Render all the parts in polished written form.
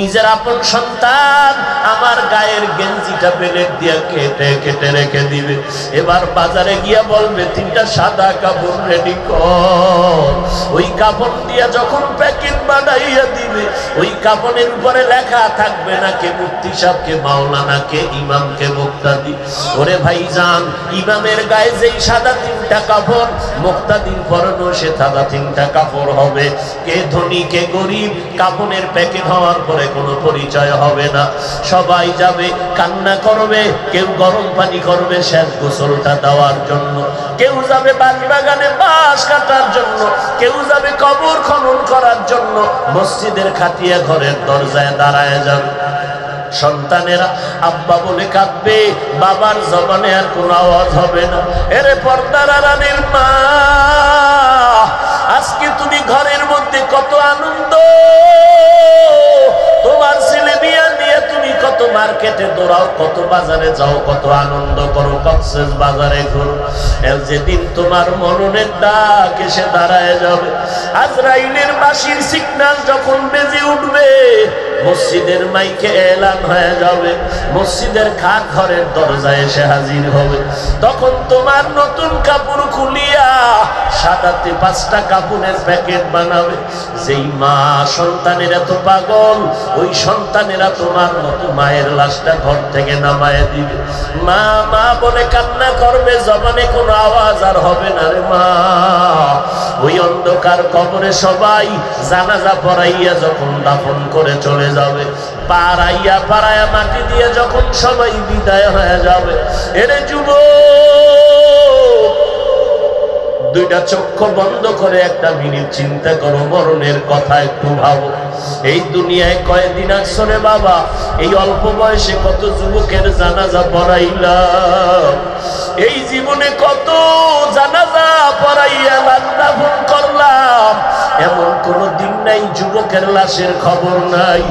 নিজের আপন সন্তান আমার গায়ের গেঞ্জিটা বেলেট দিয়ে কেটে কেটে রেখে দিবে, এবার বাজারে গিয়া বলবে তিনটা সাদা কাপড় রেডি কর। ওই কাপড় দিয়া যখন প্যাকেট বানাইয়া দিবে, ওই কাপড়ের উপরে লেখা থাকবে না কে মুফতি সাহেব, কে মাওলানা, কে ইমাম, কে মুক্তাদি। ওরে ভাইজান, ইমামের গায়ে যেই সাদা তিনটা কাপড়, মুক্তাদির পরনো সে সাদা তিনটা কাপড় হবে। কে ধনী কে গরিব, কাপড়ের প্যাকেট হওয়ার পরে কোনো পরিচয় হবে না। সবাই যাবে, কান্না করবে, কেউ গরম পানি করবে শেষ গোসলটা দেওয়ার জন্য, কেউ যাবে বাগানে বাঁশ কাটার জন্য, কেউ যাবে কবর খনন করার জন্য, মসজিদের খাটিয়া ঘরের দরজায় দাঁড়ায় যাবে। সন্তানেরা আব্বা বলে কাঁদবে, বাবার জবানে আর কোনো আওয়াজ হবে না। এরে পর্দার আড়ালের মা, আজকে তুমি ঘরের মধ্যে কত আনন্দ, তোমার ছেলে বিয়া নিয়ে তুমি কত মার্কেটে দৌড়াও, কত বাজারে যাও, কত আনন্দ করো, কক্সেস বাজারে ঘুরো। যেদিন তোমার মরণের ডাক এসে দাঁড়ায় যাবে, আজরাইলের বাঁশির সিগন্যাল যখন বেজে উঠবে, মসজিদের মাইকে এলান হয়ে যাবে, মসজিদের খাট ঘরের দরজায় এসে হাজির হবে। তখন তোমার নতুন কাপড় খুলিয়া সাদাতে 5টা কাপড়ের প্যাকেট বানাবে। যেই মা সন্তানের এত পাগল, ওই সন্তানেরা তোমার মতো মায়ের লাশটা ঘর থেকে নামায় দিবে। মা মা বলে কান্না করবে, জবানে কোনো আওয়াজ আর হবে না রে মা। ওই অন্ধকার কবরে সবাই জানাজা পড়াইয়া যখন দাফন করে চলে যাবে, পাড়াইয়া পাড়াইয়া মাটি দিয়ে যখন সবাই বিদায় হয়ে যাবে, এরে যুবক, দুইটা চক্ষু বন্ধ করে একটা মিনিট চিন্তা করো, মরণের কথা একটু ভাবো। এই দুনিয়ায় কয়দিন আসরে বাবা, এই অল্প বয়সে কত যুবকের জানাজা পড়াইলাম, এই জীবনে কত জানাজা পড়াইয়া দাফন করলাম, এমন কোন দিন নাই যুবকের লাশের খবর নাই।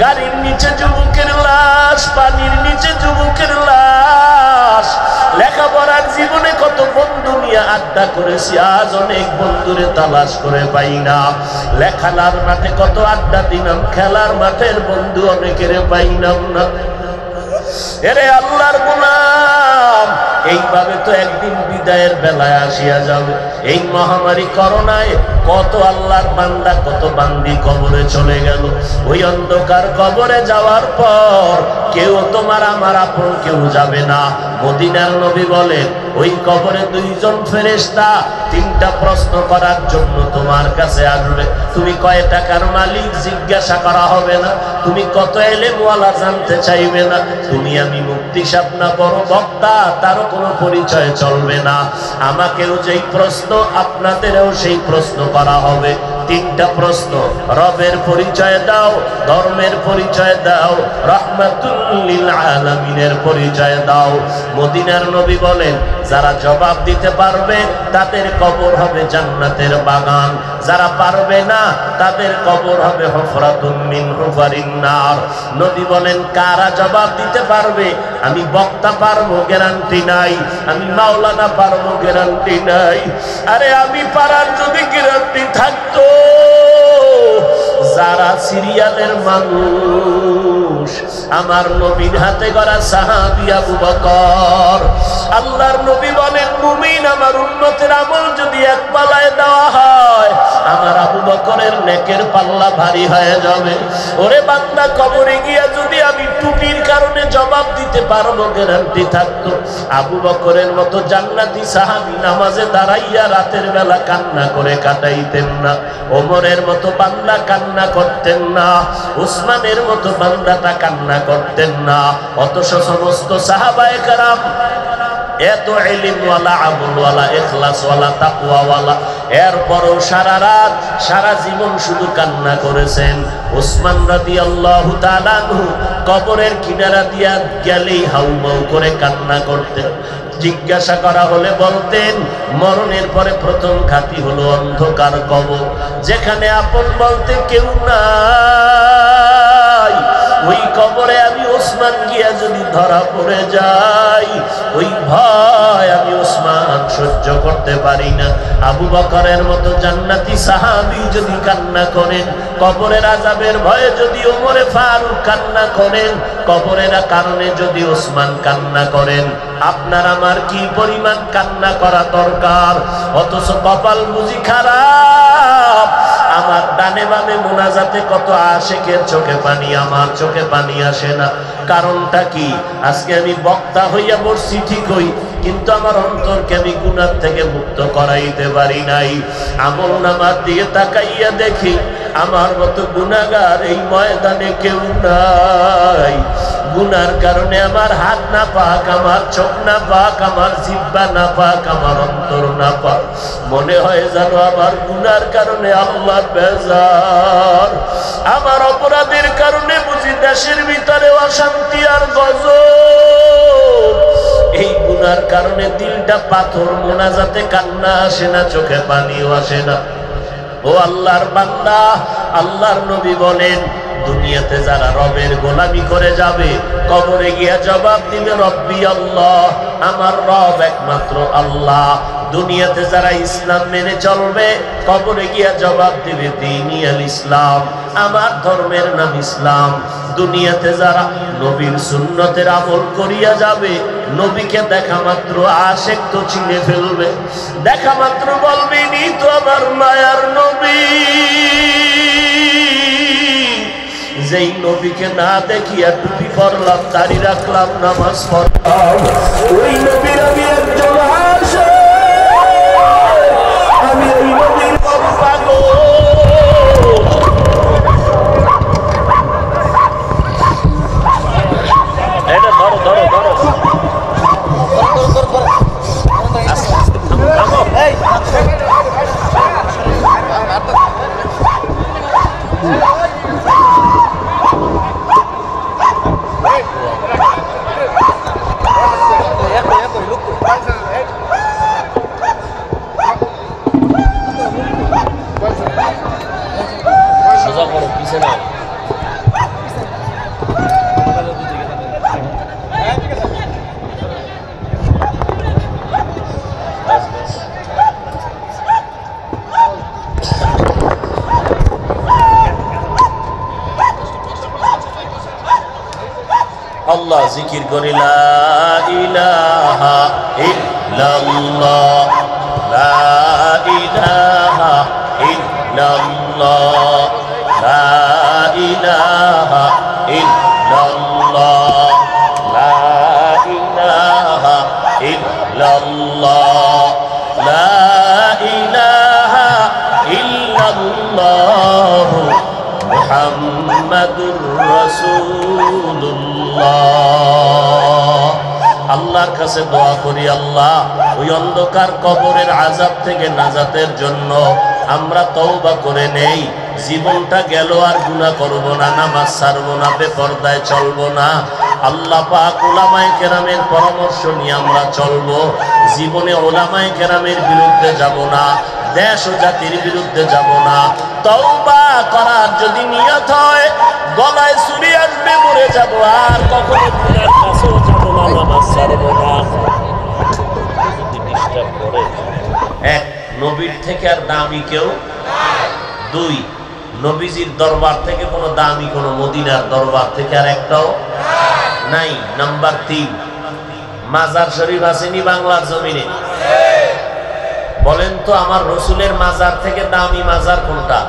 গাড়ির নিচে যুবকের লাশ, পানির নিচে যুবকের লাশ। লেখাপড়ার জীবনে কত বন্ধু নিয়ে আড্ডা করেছি, আজ অনেক বন্ধুরে তালাশ করে পাই না। লেখালার মাঠে কত আড্ডা দিলাম, খেলার মাঠের বন্ধু অনেকের পাইলাম না। এরে আল্লাহর গোলাম, এইভাবে তো একদিন বিদায়ের বেলায় আসিয়া যাবে। এই মহামারী করোনায় কত আল্লাহর বান্দা, কত বান্দি কবরে চলে গেল। ওই অন্ধকার কবরে যাওয়ার পর কেউ তোমার আমার আপন কেউ যাবে না। মদিনার নবী বলেন, ওই কবরে 2 জন ফেরেশতা 3টা প্রশ্ন করার জন্য তোমার কাছে আসবে। তুমি কয় টাকার মালিক জিজ্ঞাসা করা হবে না, তুমি কত এলেমওয়ালা জানতে চাইবে না, তুমি আমি মুফতি সাহেব না বড় বক্তা তারও কোনো পরিচয় চলবে না। আমাকেও যেই প্রশ্ন, আপনাদেরও সেই প্রশ্ন করা হবে। 3টা প্রশ্ন, রবের পরিচয় দাও, ধর্মের পরিচয় দাও, রাহমাতুল লিল আলামিনের পরিচয় দাও। মদিনার নবী বলেন, যারা জবাব দিতে পারবে তাদের কবর হবে জান্নাতের বাগান, যারা পারবে না তাদের কবর হবে হুফরাতুম মিন হুফারিন নার। নবী বলেন, কারা জবাব দিতে পারবে? আমি বক্তা পারবো গ্যারান্টি নাই, আমি মাওলানা পারবো গ্যারান্টি নাই। আরে আমি পারার যদি গ্যারান্টি থাকতো, যারা সিরিয়ালের মানুষ, আমার নবীর হাতে গড়া সাহাবী আবু বকর, আল্লাহর নবী বলেন, মুমিন আমার উম্মতের আমল যদি এক পাল্লায় দেওয়া হয়, আমার আবু বকরের নেকের পাল্লা ভারী হয়ে যাবে। ওরে বান্দা, কবরে গিয়া যদি আমি টুপির কারণে জবাব দিতে পারবো গ্যারান্টি থাকতো, আবু বকরের মতো জান্নাতি সাহাবী নামাজে দাঁড়াইয়া রাতের বেলা কান্না করে কাটাইতেন না, ওমরের মতো বান্দা কান্না করতেন না, উসমানের মতো বান্দাটা কান্না করতেন না। অথচ সমস্ত সাহাবায়ে কেরাম এত ইলমওয়ালা, আমলওয়ালা, ইখলাসওয়ালা, তাকওয়াওয়ালা, এরপরও সারা রাত সারা জীবন শুধু কান্না করেছেন। উসমান রাদিয়াল্লাহু তাআলা আনহু কবরের কিনারা দিয়া গেলেই হাউমাউ করে কান্না করতেন। জিজ্ঞাসা করা হলে বলতেন, মরণের পরে প্রথম ঘাঁটি হলো অন্ধকার কবর, যেখানে আপন বলতে কেউ নাই। ওই কবরে আমি ওসমান গিয়া যদি ধরা পড়ে যায়, ওই ভয় আমি ওসমান সহ্য করতে পারি না। আবু বকরের মতো জান্নাতি সাহাবী যদি কান্না করেন, কবরের আযাবের ভয়ে যদি ওমরে ফারুক কান্না করেন, কবরের কারণে যদি ওসমান কান্না করেন, আপনার আমার কি পরিমাণ কান্না করা দরকার। অথচ কপাল বুঝি খারাপ, আমার ডানে বামে মোনাজাতে কত আশিকের চোখে পানি, আমার চোখে পানি আসে না। কারণটা কি? আজকে আমি বক্তা হইয়া বসছি ঠিকই, কিন্তু আমার অন্তরকে আমি গুনাহ থেকে মুক্ত করাইতে পারি নাই। আমল নামার দিকে তাকাইয়া দেখি আমার মতো গুনাহগার এই ময়দানে কেউ নাই। গুনার কারণে আমার হাত না পাক, আমার চোখ না পাক, আমার জিহ্বা না পাক, আমার অন্তর না পাক। মনে হয় যেন আমার গুনার কারণে আল্লাহ বেজার, আমার অপরাধের কারণে বুঝি দেশের ভিতরে অশান্তি আর গজব। এই গুনার কারণে দিলটা পাথর, মোনাজাতে কান্না আসে না, চোখে পানিও আসে না। ও আল্লাহর বান্দা, আল্লাহর নবী বলেন, দুনিয়াতে যারা রবের গোলামি করে যাবে, কবরে গিয়া জবাব দিবে রব্বি আল্লাহ, আমার রব একমাত্র আল্লাহ। দুনিয়াতে যারা ইসলাম মেনে চলবে, কবরে গিয়া জবাব দিবে দ্বীনি আল ইসলাম, আমার ধর্মের নাম ইসলাম। দুনিয়াতে যারা নবীর সুন্নতের আমল করিয়া যাবে, নবীকে দেখা মাত্র আশিক তো চিনে ফেলবে, দেখা মাত্র বলবে নি তো আমার মায়ার নবী। যেই নবীকে না দেখিয়া টুপি পরলাম, দাড়ি রাখলাম, নামাজ পড়লাম, ওই নবীর আমি একজন আশিক, আমি ওই নবীর পাগল। এটা ধরো ধরো ধরো, সোজা করো, পিছে নাও। আল্লাহ জিকির করি, লা ইলাহা ইল্লাল্লাহ, লা ইলাহা ইল্লাল্লাহ, লা ইলাহা ইল্লাল্লাহ, লা ইলাহা ইল্লাল্লাহ, লা ইলাহা ইল্লাল্লাহ, মুহাম্মাদুর রাসূলুল্লাহ। আল্লাহর কাছে দোয়া করি, আল্লাহ ওই অন্ধকার কবরের আযাব থেকে নাজাতের জন্য আমরা তওবা করে নেই। জীবনটা গেল, আর গুনাহ করব না, নামাজ ছাড়ব না, বেপরদায় চলব না। আল্লাহ পাক উলামায়ে কেরামের পরামর্শ নিয়ে আমরা চলব। জীবনে উলামায়ে কেরামের বিরুদ্ধে যাব না, দেশ ও জাতির বিরুদ্ধে যাব না। তওবা করার যদি নিয়ত হয়, গলায় ছুরি আসবে, মরে যাব, আর কখনো গুনার কাছেও যাব না, নামাজ ছাড়ব না। যদি ডিস্টার্ব করে, এক, নবীর থেকে আর দামি কেউ নাই। দুই, নবীজির দরবার থেকে কোনো দামি কোনো মদিনার দরবার থেকে আর একটাও নাই। নাম্বার তিন, মাজার শরীফ আসেনি বাংলার জমিনে? বলেন তো, আমার রসুলের মাজার থেকে দামি মাজার কোনটা?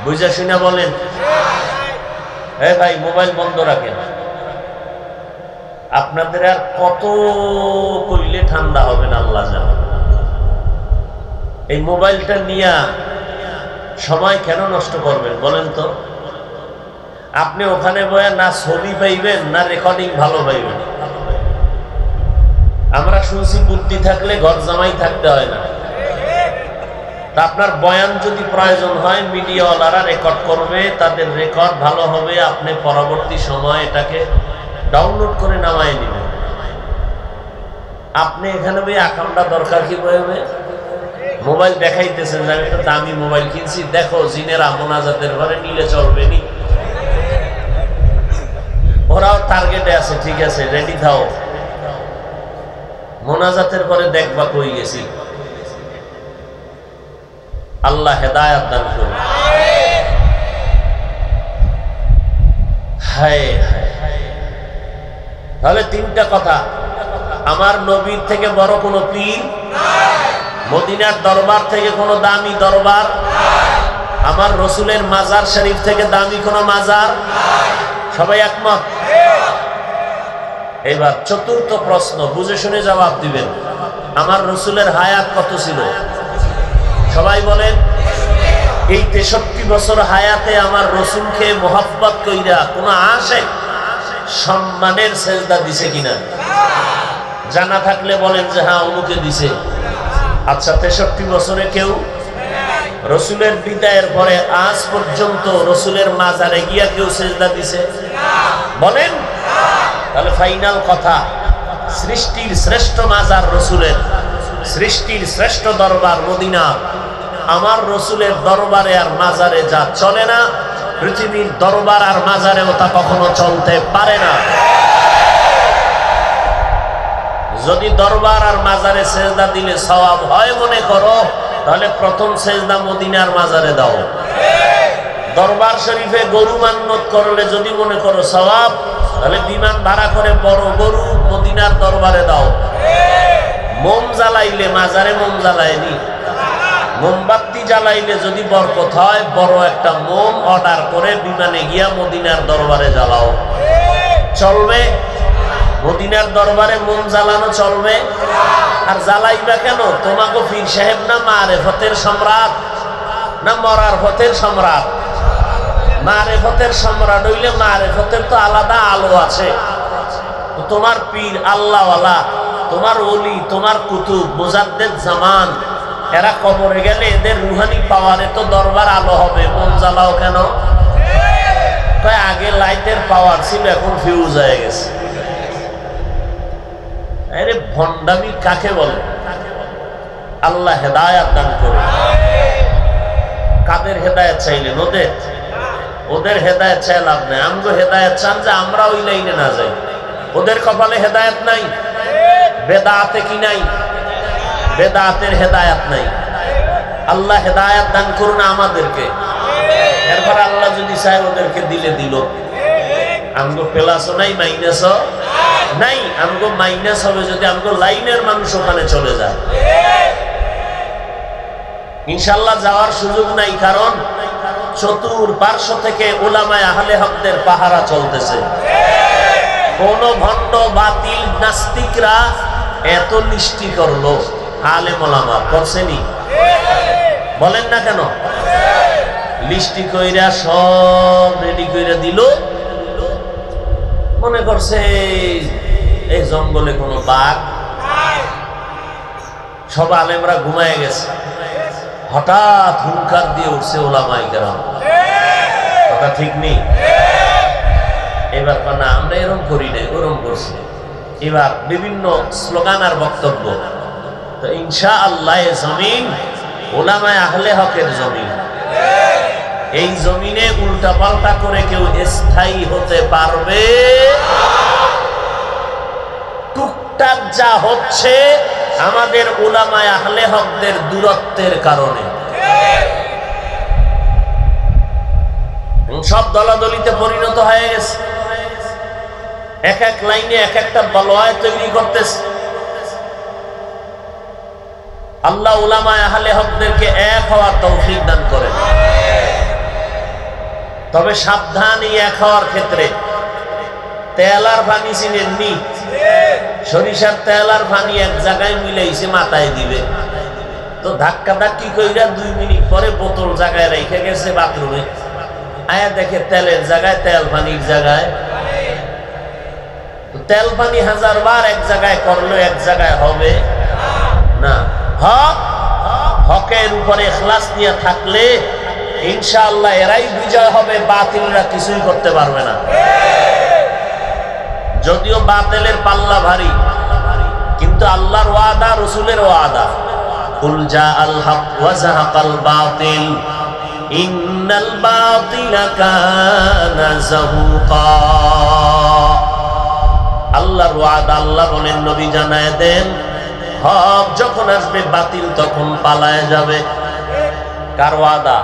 বুঝা শুনে বলেন। হ্যাঁ ভাই, মোবাইল বন্ধ রাখেন। আপনাদের আর কত করলে ঠান্ডা হবে না আল্লাহ জানে। এই মোবাইলটা নিয়ে সময় কেন নষ্ট করবেন বলেন তো? আপনি ওখানে বয়া না ছবি পাইবেন, না রেকর্ডিং ভালো পাইবেন। আমরা শুনছি বুদ্ধি থাকলে ঘর জামাই থাকতে হয় না। তা আপনার বয়ান যদি প্রয়োজন হয়, মিডিয়াওয়ালারা রেকর্ড করবে, তাদের রেকর্ড ভালো হবে, আপনি পরবর্তী সময় এটাকে ডাউনলোড করে নামায় নেবেন। আপনি এখানে বই আকামটা দরকার কি বইবে? মোবাইল দেখাইতেছেন যে আমি একটা দামি মোবাইল কিনছি, দেখো জিনেরা মোনাজাতের ঘরে নিলে চলবে নি? টার্গেটে আছে, ঠিক আছে, রেডি থাও, মোনাজাতের পরে দেখবা কই গেছি। আল্লাহ হেদায়েত দান করুন। হায় হায়, তাহলে তিনটা কথা, আমার নবীর থেকে বড় কোনো পীর নাই, মদিনার দরবার থেকে কোনো দামি দরবার নাই, আমার রসুলের মাজার শরীফ থেকে দামি কোনো মাজার নাই। সবাই একমত? এবার চতুর্থ প্রশ্ন, বুঝে শুনে জবাব দিবেন। আমার রসুলের হায়াত কত ছিল? সবাই বলেন। এই 63 বছর হায়াতে আমার রসুলকে মোহাব্বত কইরা কোন আশিক সম্মানের সেজদা দিছে কিনা? জানা থাকলে বলেন যে হ্যাঁ অমুকে দিছে। আচ্ছা, 63 বছরে কেউ রসুলের বিদায়ের পরে আজ পর্যন্ত রসুলের মাজারে গিয়া কেউ সেজদা দিছে? বলেন। তাহলে ফাইনাল কথা, সৃষ্টির শ্রেষ্ঠ মাজার রসুলের, সৃষ্টির শ্রেষ্ঠ দরবার মদিনা, আমার রসুলের দরবারে আর মাজারে যা চলে না, পৃথিবীর দরবার আর মাজারেও তা কখনো চলতে পারে না। যদি দরবার আর মাজারে সেজদা দিলে সওয়াব হয় মনে করো, তাহলে প্রথম সেজদা মদিনার মাজারে দাও। দরবার শরীফে গরু মান্নত করলে যদি মনে করো সওয়াব, তাহলে বিমান ভাড়া করে বড় গরু মদিনার দরবারে দাও। মোম জ্বালাইলে মাজারে মোম জ্বালায়নি, মোমবাতি জ্বালাইলে যদি বরকত হয়, বড় একটা মোম অর্ডার করে বিমানে গিয়া মদিনার দরবারে জ্বালাও। চলবে? মদিনার দরবারে মোম জ্বালানো চলবে? আর জ্বালাইবা কেন? তোমাকে পীর সাহেব না মারেফতের সম্রাট, না মরার ফতের সম্রাট? মারেফতের সম্রাট হইলে মারেফতের তো আলাদা আলো আছে। তোমার পীর আল্লাহওয়ালা, তোমার ওলি, তোমার কুতুব, মুজাদ্দেদ জামান, এরা কবরে গেলে এদের রুহানি পাওয়ারে তো দরবার আলো হবে, মোম জ্বালাও কেন? আগে লাইটের পাওয়ার ছিল, এখন ফিউজ হয়ে গেছে। আরে ভণ্ডামি কাকে বলে? আল্লাহ হেদায়েত দান করুন। কাদের হেদায়েত চাইলেন? ওদের? ওদের হেদায়েত চাই লাভ নাই। আমগো হেদায়েত চান যে আমরা ওই লাইনে না যাই। ওদের কপালে হেদায়েত নাই, বেদাতে কি নাই? বেদাতের হেদায়েত নাই। আল্লাহ হেদায়েত দান করুন আমাদেরকে। এরপর আল্লাহ যদি চায় ওদেরকে দিলে দিল। আমগো প্লাসও নাই, মাইনাসও নাই। আমগো মাইনাস হবে যদি আমগো লাইনের মানুষ ওখানে চলে যায়। ইনশাআল্লাহ যাওয়ার সুযোগ নাই, কারণ চতুর্পার্শ্ব থেকে উলামায়ে আহলে হকদের পাহারা চলতেছে। কোন ভণ্ড বাতিল নাস্তিকরা এত লিস্টি করলো, আলেম ওলামা করছেনি? বলেন না কেন? লিস্টি কইরা সব রেডি কইরা দিল, মনে করছে এই জঙ্গলে কোনো বাঘ। সব আলেমরা ঘুমায় গেছে, হঠাৎ হুঙ্কার দিয়ে উঠছে ওলামায়ে কেরাম। কথা ঠিক নেই? এবার না আমরা এরকম করি নাই, ওরকম করছি। এবার বিভিন্ন স্লোগান আর বক্তব্য। তো ইনশাআল্লাহ জমিন উলামায়ে আহলে হকের জমিন। এই জমিনে উল্টা পাল্টা করে কেউ স্থায়ী হতে পারবে? টুকটাক যা হচ্ছে আমাদের উলামায়ে আহলে হকদের দূরত্বের কারণে। সব দলাদলিতে পরিণত হয়ে গেছে, এক এক লাইনে এক একটা বলয় তৈরি করতেছে। আল্লাহ উলামায়ে আহলে হকদেরকে এক হওয়ার তৌফিক দান করেন। তবে সাবধান এই এক হওয়ার ক্ষেত্রে। তেল আর পানি চিনেননি? সরিষার তেল আর পানি এক জায়গায় মিলাইছে, মাথায় দিবে তো ধাক্কা ধাক্কি কইরা 2 মিনিট পরে বোতল জায়গায় রেখে গেছে বাথরুমে। আয়া দেখে তেলের জায়গায় তেল, পানির জায়গায় তেল। পানি 1000 বার এক জায়গায় করলো এক জায়গায় হবে না। হক হকের উপরে ইখলাস নিয়ে থাকলে ইনশাআল্লাহ এরাই বিজয় হবে, বাতিলরা কিছুই করতে পারবে না। যদিও বাতিলের পাল্লা ভারী, কিন্তু আল্লাহর ওয়াদা, রাসূলের ওয়াদা, কুল জাআল হক ওয়া যাহাকাল বাতিল ইন্নাল বাতিলা কানা যাহুকা। আল্লাহর ওয়াদা। আল্লাহ বলেন নবী জানায় দেন, হক যখন আসবে বাতিল তখন পালায় যাবে। কার ওয়াদা?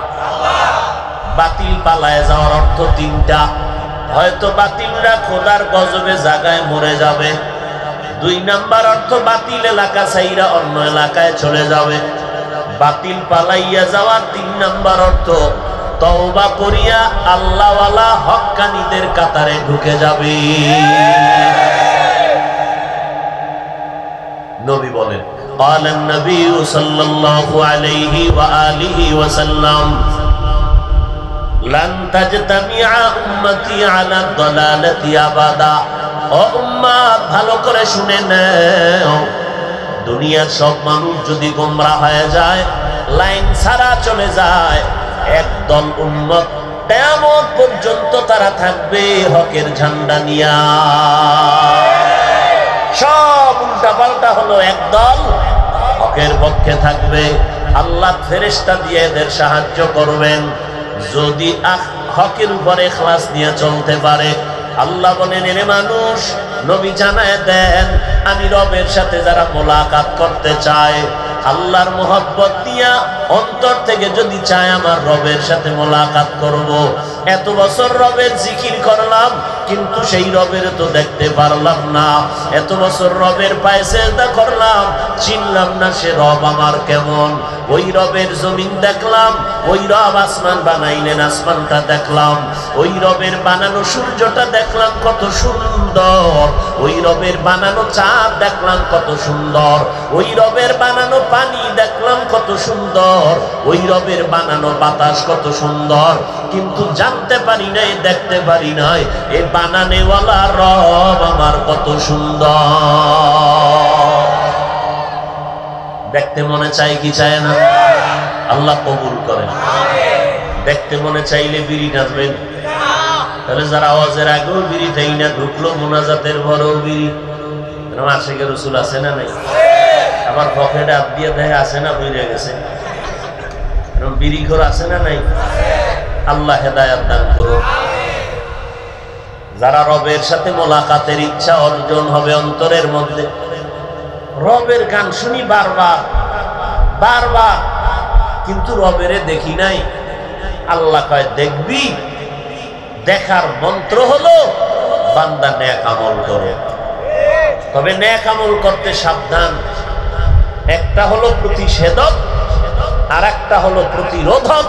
বাতিল পালায় যাওয়ার অর্থ তিনটা। হয়তো বাতিলরা খোদার গজবে জায়গায় মরে যাবে। 2 নাম্বার অর্থ বাতিল এলাকা ছাইরা অন্য এলাকায় চলে যাবে। বাতিল পালাইয়া যাওয়ার 3 নাম্বার অর্থ তওবা করিয়া আল্লাহওয়ালা হক্কানীদের কাতারে ঢুকে যাবে। নবী বলেন, قال النبي صلى الله عليه وآله وسلم لن تجتمع أمتي على الضلالة أبدا। ও উম্মত, ভালো করে শুনে নাও, দুনিয়ার সব মানুষ যদি গোমরাহ হয়ে যায়, লাইন ছাড়া চলে যায়, একদল উম্মত কিয়ামত পর্যন্ত তারা থাকবে হকের ঝান্ডা নিয়া। সব উল্টা পাল্টা হলো, একদল হকের পক্ষে থাকবে। আল্লাহ ফেরেশতা দিয়ে এদের সাহায্য করবেন যদি হকের উপরে ইখলাস নিয়ে চলতে পারে। আল্লাহ বলেন, এরে মানুষ, নবী জানায় দেন, আমি রবের সাথে যারা মোলাকাত করতে চায়, আল্লাহর মোহব্বত দিয়া অন্তর থেকে যদি চায় আমার রবের সাথে মোলাকাত করব, এত বছর রবের জিকির করলাম কিন্তু সেই রবের তো দেখতে পারলাম না, এত বছর রবের পায়ে সেজদা করলাম, চিনলাম না সে রব আমার কেমন। ওই রবের জমিন দেখলাম, ওই রব আসমান বানাইলেন, আসমানটা দেখলাম, ওই রবের বানানো সূর্যটা দেখলাম কত সুন্দর, ওই রবের বানানো চাঁদ দেখলাম কত সুন্দর, ওই রবের বানানো পানি দেখলাম কত সুন্দর, ওই রবের বানানো বাতাস কত সুন্দর, কিন্তু জানতে পারি নাই, দেখতে পারি নাই এ বানানেওয়ালা রব আমার কত সুন্দর। দেখতে মনে চায় কি চায় না? আল্লাহ কবুল করেন। দেখতে মনে চাইলে বিড়ি টানবেন, তাহলে যারা আওয়াজের আগেও বিড়ি টাই না ঢুকলো, মোনাজাতের পরেও বিড়ি। আশিকের রসুল আছে না নাই? আমার পকেটে হাত দিয়ে দেখে আছে না, বেড়ে গেছে। বিড়ি ঘর আছে না নাই? আল্লাহ হেদায়াত দান করুন। যারা রবের সাথে মোলাকাতের ইচ্ছা অর্জন হবে অন্তরের মধ্যে, রবের গান শুনি বারবার বারবার, কিন্তু রবেরে দেখি নাই। আল্লাহ কয় দেখবি। দেখার মন্ত্র হলো বান্দা নেক আমল করে, তবে নেক আমল করতে সাবধান। একটা হলো প্রতিষেধক আর একটা হলো প্রতিরোধক।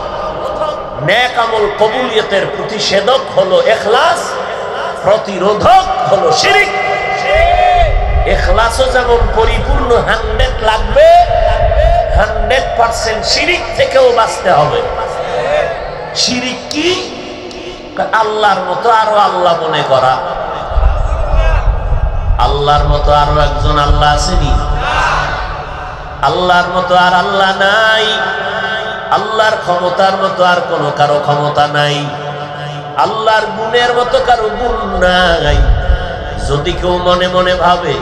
নেক আমল কবুলিয়তের প্রতিষেধক হলো ইখলাস, প্রতিরোধক হলো শিরক। ইখলাসও যেমন পরিপূর্ণ 100 লাগবে, 100% শিরক থেকেও বাঁচতে হবে। শিরক কি? আল্লাহর মতো আরো আল্লাহ মনে করা। আল্লাহর মতো আরো একজন আল্লাহ আসেনি? আল্লাহর মতো আর আল্লাহ নাই। আল্লাহর ক্ষমতার মতো আর কোনো কারো ক্ষমতা নাই। আল্লাহর গুণের মতো কারো গুণ নাই। যদি কেউ মনে মনে ভাবে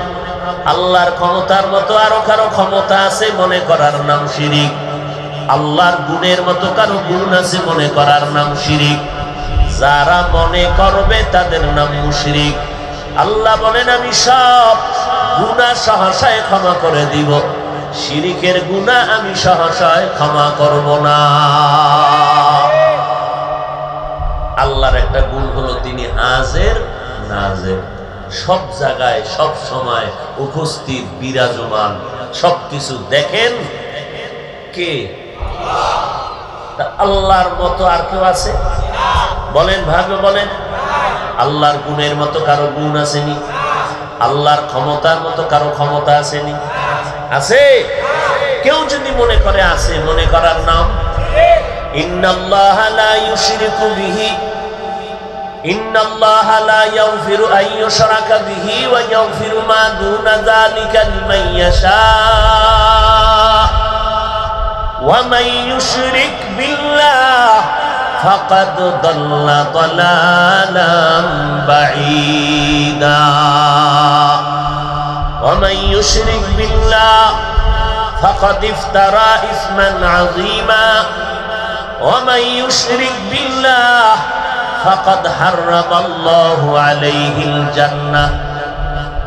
আল্লাহর ক্ষমতার মতো আরো কারো ক্ষমতা আছে, মনে করার নাম শিরিক। আল্লাহর গুণের মতো কারো গুণ আছে, মনে করার নাম শিরিক। যারা মনে করবে তাদের নাম মুশরিক। আল্লাহ বলেন, আমি সব গুনাহ সহসায় ক্ষমা করে দিব, শিরিকের গুনাহ আমি সহসায় ক্ষমা করব না। আল্লাহর একটা গুণ হলো তিনি হাজির নাজির, সব জায়গায় সব সময় উপস্থিত, বিরাজমান, সবকিছু দেখেন। কে? আল্লাহর মতো আর কেউ আছে? বলেন, ভাবে বলেন। আল্লাহর গুণের মতো কারো গুণ আসেনি? আল্লাহর ক্ষমতার মতো কারো ক্ষমতা আসেনি? আছে? কেউ যদি মনে করে আছে, মনে করার নাম ইন্নাল্লাহা লা ইউশরিকু বিহি, ইন্নাল্লাহা লা ইয়াগফিরু আন ইউশরাকা বিহি ওয়া ইয়াগফিরু মা দুনা যালিকা লিমান ইয়াশা ওয়া মান ইউশরিক বিল্লাহ ফাকাদ দাল্লা দালালাম বাঈদা। ওয়া মান ইউশরিক বিল্লাহ ফাকাদ ইফতারা ইসমান আযীমা ওয়া মান ইউশরিক বিল্লাহ ফাকাদ হারামাল্লাহু আলাইহিল জান্নাহ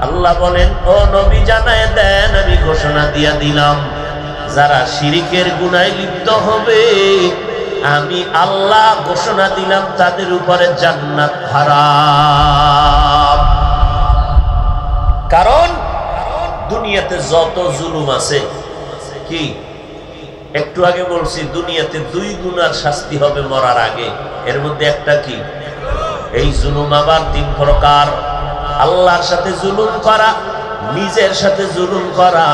আল্লাহ বলেন, ও নবী জানায় দেন, আমি ঘোষণা দিয়া দিলাম, যারা শিরিকের গুনায় লিপ্ত হবে আমি আল্লাহ ঘোষণা দিলাম তাদের উপরে জান্নাত হারাম। কারণ দুনিয়াতে যত জুলুম আছে, কি একটু আগে বলছি, দুনিয়াতে 2 গুনার শাস্তি হবে মরার আগে। এর মধ্যে একটা কি? এই জুলুম আবার 3 প্রকার। আল্লাহর সাথে জুলুম করা, নিজের সাথে জুলুম করা,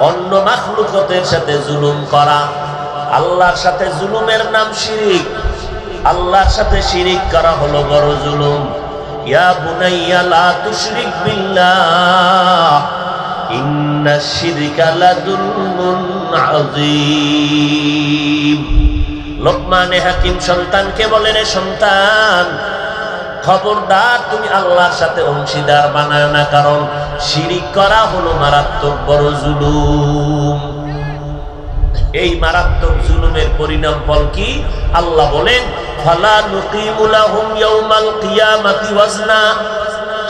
অন্য মাখলুকতের সাথে জুলুম করা। আল্লাহর সাথে জুলুমের নাম শিরিক। আল্লাহর সাথে শিরিক করা হলো বড় জুলুম। ইয়া বুনাইয়া লা তুশরিক বিল্লাহ ইন্নাশ শিরকা লাযুলমুন আযীম। লোকমানে হাকিম সন্তানকে বলেন, রে সন্তান, খবরদার তুমি আল্লাহর সাথে অংশীদার বানায় না, কারণ শিরিক করা হলো মারাত্মক বড় জুলুম। এই মারাত্মক জুলুমের পরিণাম ফল কি? আল্লাহ বলেন, ফালা নুকিমু লাহুম ইয়াউমাল কিয়ামাতি ওয়াজনা।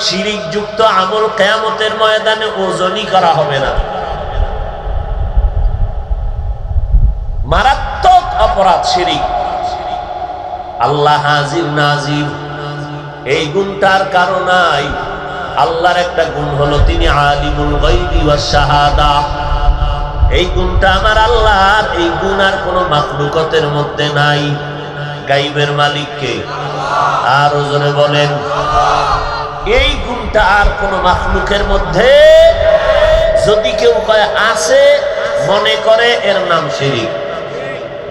শিরিক যুক্ত আমল কিয়ামতের ময়দানে ওজনই করা হবে না। মারাত্মক অপরাধ শিরিক। আল্লাহ হাজির নাজির, এই গুণটার কারণেই আল্লাহর একটা গুণ হলো তিনি আলিমুল গায়বি ওয়াস শাহাদা। এই গুণটা আমার আল্লাহর, এই গুণ আর কোন মাখলুকতের মধ্যে নাই। গায়বের মালিক কে? আর জোরে বলেন। এই গুণটা আর কোন মাখলুকের মধ্যে যদি কেউ কয় আছে, মনে করে এর নাম শিরিক।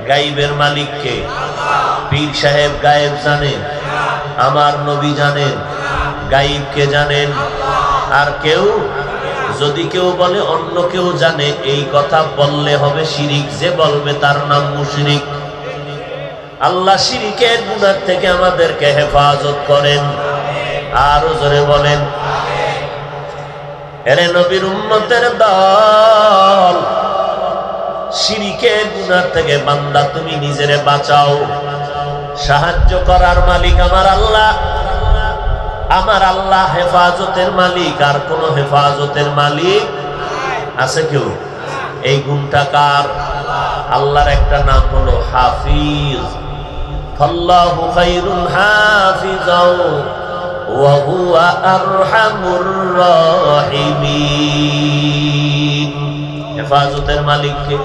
গায়বের মালিক কে? পীর সাহেব গায়েব জানেন, আমার নবী জানেন, গায়বকে জানেন। আর কেউ যদি কেউ বলে অন্য কেউ জানে, এই কথা বললে হবে শিরিক। যে বলবে তার নাম মুশরিক। আল্লাহ শিরিকের গুনাহ থেকে আমাদেরকে হেফাজত করেন। আর জোরে বলেন। এরে নবীর উম্মতের দল, শিরিকের গুনাহ থেকে বান্দা তুমি নিজেরে বাঁচাও। সাহায্য করার মালিক আমার আল্লাহ। আমার আল্লাহ হেফাজতের মালিক, আর কোন হেফাজতের মালিক আছে কেউ? এই গুণটা কার? আল্লাহর একটা নাম হলো হাফিজ। আল্লাহু খায়রুন হাফিজাও ওয়া হুয়া আরহামুর রাহিমিন। হেফাজতের মালিক কে?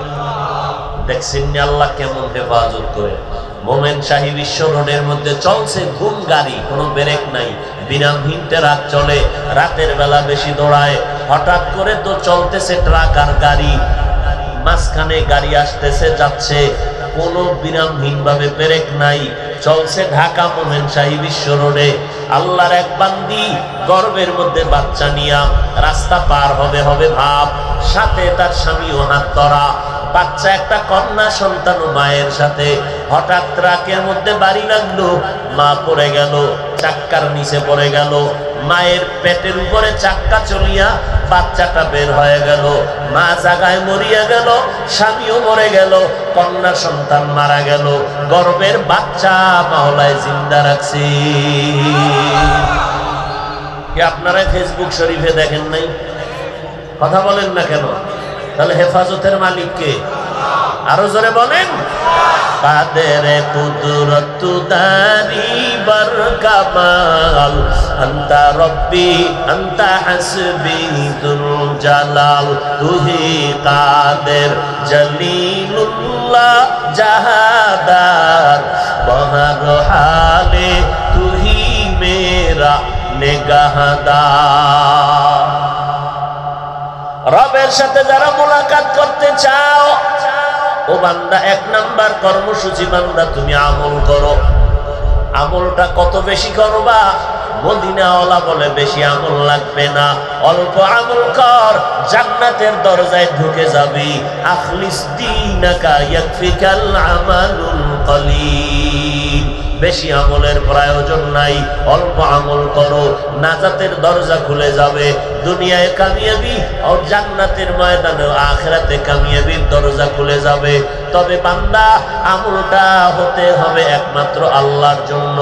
দেখছেন না আল্লাহ কেমন হেফাজত করে। মোমেন শাহী বিশ্ব রোডের মধ্যে চলছে ঘুম গাড়ি, কোনো ব্রেক নাই, বিরামহীন ট্রাক চলে, রাতের বেলা বেশি দৌড়ায়। হঠাৎ করে তো চলতেছে ট্রাক আর গাড়ি, মাঝখানে গাড়ি আসতেছে যাচ্ছে, কোনো বিরামহীন ভাবে ব্রেক নাই, চলছে ঢাকা মোমেন শাহী বিশ্ব রোডে। আল্লাহর এক বান্দি গর্ভের মধ্যে বাচ্চা নিয়া রাস্তা পার হবে হবে ভাব, সাথে তার স্বামীও হাত ধরা। বাচ্চা একটা কন্যা সন্তান ও মায়ের সাথে। হঠাৎ ট্রাকের মধ্যে বাড়ি লাগলো, মা পড়ে গেল, চাক্কার নিচে পড়ে গেল, মায়ের পেটের উপরে চাক্কা চলিয়া বাচ্চাটা বের হয়ে গেল, মা জায়গায় মরিয়া গেল, স্বামীও মরে গেল, কন্যা সন্তান মারা গেল, গর্ভের বাচ্চা মাওলায় জিন্দা রাখছি। কি আপনারা ফেসবুক শরীফে দেখেন নাই? কথা বলেন না কেন? তাহলে হেফাজতের মালিক কে? আরো জোরে বলেন। কাদের কুদরত দারি বার কামাল আনতা রব্বি আনতা হাসবি দুল জালাল তুহি কাদের জলিলুল্লাহ জাহাদার বহর হালে তুহি মেরা নিগাহদার। রবের সাথে যারা মুলাকাত করতে চাও, ও বান্দা, 1 নাম্বার কর্মসূচি বান্দা তুমি আমল করো। আমলটা কত বেশি করবা? মদিনাওয়ালা বলে বেশি আমল লাগবে না, অল্প আমল কর, জান্নাতের দরজায় ঢুকে যাবি। আখলিস দীনাকা ইয়াকফিকাল আমালুল কলিল। বেশি আমলের প্রয়োজন নাই, অল্প আমল করো, নাজাতের দরজা খুলে যাবে। দুনিয়ায় কামিয়াবি আর জান্নাতের ময়দানে আখিরাতে কামিয়াবির দরজা খুলে যাবে। তবে বান্দা আমলটা হতে হবে একমাত্র আল্লাহর জন্য,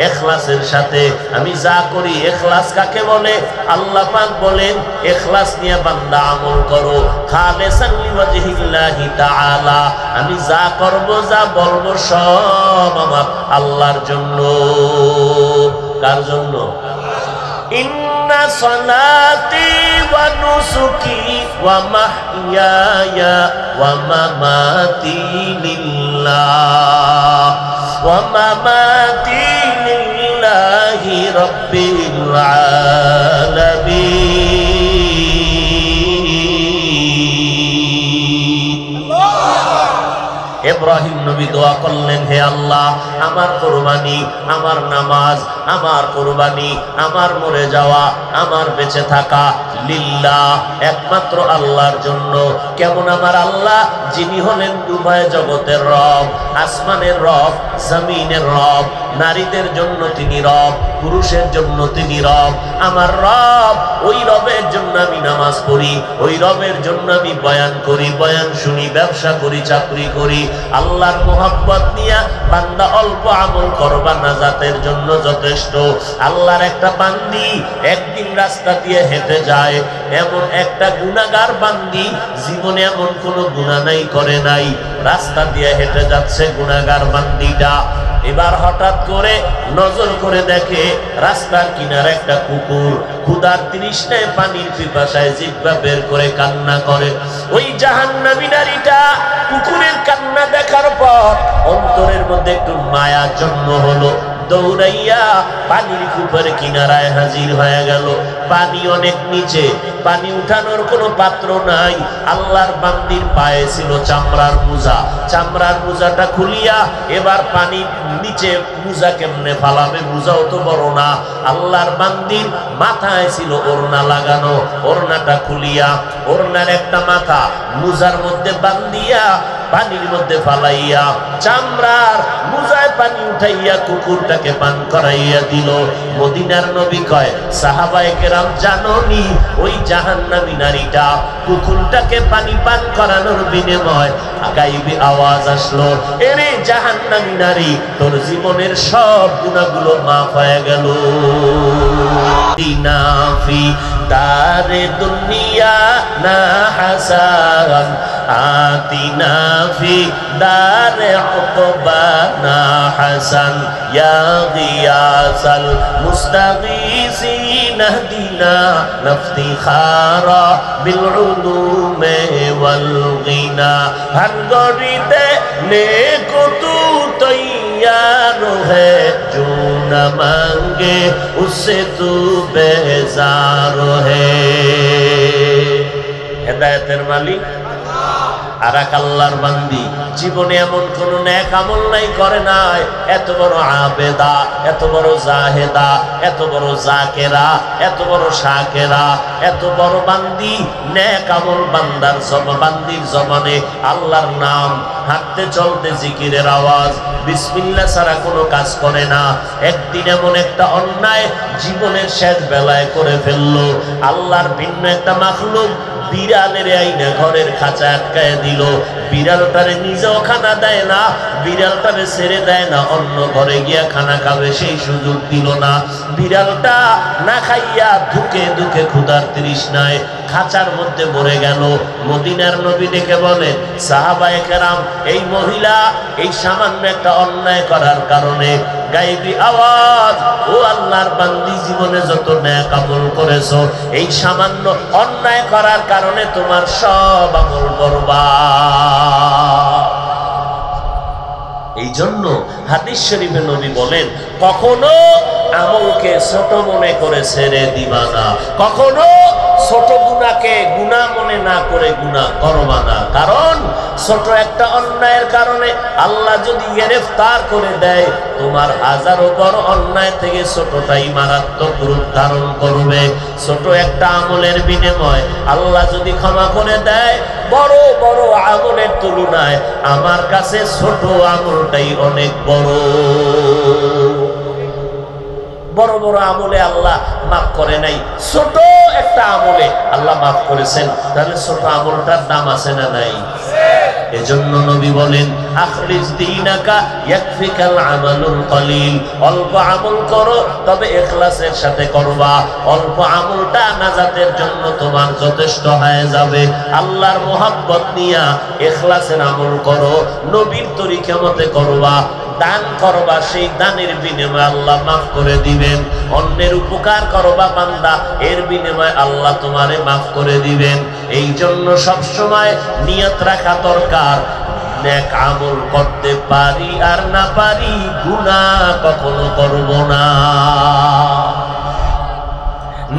ইখলাসের সাথে। আমি যা করি, ইখলাস কাকে বলে? আল্লাহ পাক বলেন ইখলাস নিয়ে বান্দা আমল করো, খালিসান লিওয়াজহিল্লাহি তাআলা। আমি যা করব, যা বলবো সব আমার আল্লাহর জন্য। কার জন্য? ইন্না সলাতি ওয়া নুসুকি ওয়া মাহইয়ায়া ওয়া মামাতি লিল্লাহ ওয়া মামাতি লিল্লাহি রাব্বিল আলামিন। ইব্রাহিম নবী দোয়া করলেন, হে আল্লাহ, আমার কুরবানি, আমার নামাজ, আমার কুরবানি, আমার মরে যাওয়া, আমার বেঁচে থাকা লিল্লাহ, একমাত্র আল্লাহর জন্য। কেমন আমার আল্লাহ? যিনি হলেন উভয় জগতের রব, আসমানের রব, জমিনের রব। নারীদের জন্য তিনি রব, পুরুষের জন্য তিনি রব। আমার রব, ওই রবের জন্য আমি নামাজ পড়ি, ওই রবের জন্য আমি বয়ান করি, বয়ান শুনি, ব্যবসা করি, চাকরি করি। আল্লাহর মোহাব্বত নিয়া বান্দা অল্প আমল করবা, নাজাতের জন্য যথেষ্ট। আল্লাহর একটা বান্দি একদিন রাস্তা দিয়ে হেঁটে যায়, এমন একটা গুনাহগার বান্দি, জীবনে এমন কোনো গুনাহ নাই, করে নাই, রাস্তা দিয়ে হেঁটে যাচ্ছে গুনাহগার বান্দিটা। এবার হঠাৎ করে নজর করে দেখে রাস্তার কিনারে একটা কুকুর ক্ষুধার তৃষ্ণায়, পানির পিপাসায় জিহ্বা বের করে কান্না করে। ওই জাহান্নামী নারীটা কুকুরের কান্না দেখার পর অন্তরের মধ্যে একটু মায়া জন্ম হলো। দৌড়াইয়া পানির কূপের কিনারায় হাজির হয়ে গেল। পানি অনেক নিচে, পানি উঠানোর কোনো পাত্র নাই। আল্লাহর বান্দির পায়ে ছিল চামড়ার মোজা, চামড়ার মোজাটা খুলিয়া এবার পানি নিচে মোজা কেমনে ফালাবে? মোজাও তো বড় না। আল্লাহর বান্দির মাথায় ছিল ওড়না লাগানো, ওড়নাটা খুলিয়া ওড়নার একটা মাথা মোজার মধ্যে বান্ধিয়া পানির মধ্যে ফালাইয়া চামড়ার মোজায় পানি উঠাইয়া কুকুরটাকে পান করাইয়া দিল। মদিনার নবী কয়, সাহাবায়ে কেরাম জানোনি ওই জাহান্নামী নারীটা কুকুরটাকে পানি পান করানোর বিনিময় গায়েবী আওয়াজ আসলো, এরে জাহান্নামী নারী, তোর জীবনের সব গুনাহগুলো মাফ হয়ে গেল। দিনাফি দারে দুনিয়া না হাসান, আতিনা ফি দারে উকবানা হাসান, ইয়া গিয়াসাল মুস্তাগীসিন ইহদিনা নাফতিখারা বিল উলুমে ওয়াল গিনা। হর গরিতে নেকো তু তৈয়ার है, जो न मांगे उससे तू बेजार है। হেদায়েতের মালিক আর এক আল্লাহর বান্দি, জীবনে এমন কোন নেক আমল নাই, করে নাই। এত বড় আবেদা, এত বড় জাহেদা, এত বড় জাকেরা, এত বড় শাকেরা, এত বড় বান্দি, নেক আমল বান্দার বান্দির জবানে আল্লাহর নাম, হাঁটতে চলতে জিকিরের আওয়াজ, বিসমিল্লাহ ছাড়া কোনো কাজ করে না। একদিন এমন একটা অন্যায় জীবনের শেষ বেলায় করে ফেললো। আল্লাহর ভিন্ন একটা মাখলুক বিড়ালের আইনা ঘরের খাঁচা আটকায় দিল। বিড়ালটারে নিজেও খানা দেয় না, বিড়ালটারে ছেড়ে দেয় না অন্য ঘরে গিয়া খানা খাবে, সেই সুযোগ দিল না। বিড়ালটা না খাইয়া ধুকে ধুকে ক্ষুধার তৃষ্ণায় খাঁচার মধ্যে মরে গেল। মদিনার নবী ডেকে বলেন, সাহাবায়ে কেরাম, এই মহিলা এই সামান্য একটা অন্যায় করার কারণে গায়েবী আওয়াজ, ও আল্লাহর বান্দি, জীবনে যত নেক আমল করেছো, এই সামান্য অন্যায় করার কারণে তোমার সব আমল বরবাদ। এই জন্য হাদিস শরীফে নবী বলেন, কখনো আমলকে ছোট মনে করে ছেড়ে দিবা না, কখনো ছোট গুনাহকে গুনাহ মনে না করে গুনাহ করবা না। কারণ ছোট একটা অন্যায়ের কারণে আল্লাহ যদি গ্রেফতার করে দেয়, তোমার হাজারো বড় অন্যায় থেকে ছোটটাই মারাত্মক রূপ ধারণ করবে। ছোট একটা আমলের বিনিময় আল্লাহ যদি ক্ষমা করে দেয়, বড় বড় আমলের তুলনায় আমার কাছে ছোট আমলটাই অনেক বড়। বড় বড় আমলে আল্লাহ মাফ করে নাই, ছোট একটা আমলে আল্লাহ মাফ করেছেন, তাহলে ছোট আমলটার দাম আছে না নাই? এজন্য নবী বলেন আখরিজ দীনাকা ইয়াকফিকাল আমালুল কলিল, অল্প আমল করো তবে ইখলাসের সাথে করবা, অল্প আমলটা নাজাতের জন্য তোমার যথেষ্ট হয়ে যাবে। আল্লাহর মোহাব্বত নিয়া ইখলাসের আমল করো, নবীর তরিকা মতে করবা, দান করবা, সেই দানের বিনিময়ে আল্লাহ মাফ করে দিবেন। অন্যের উপকার করবা বান্দা, এর বিনিময়ে আল্লাহ তোমারে মাফ করে দিবেন। এই জন্য সবসময় নিয়ত রাখা দরকার, নেক আমল করতে পারি আর না পারি গুনাহ কখনো করব না।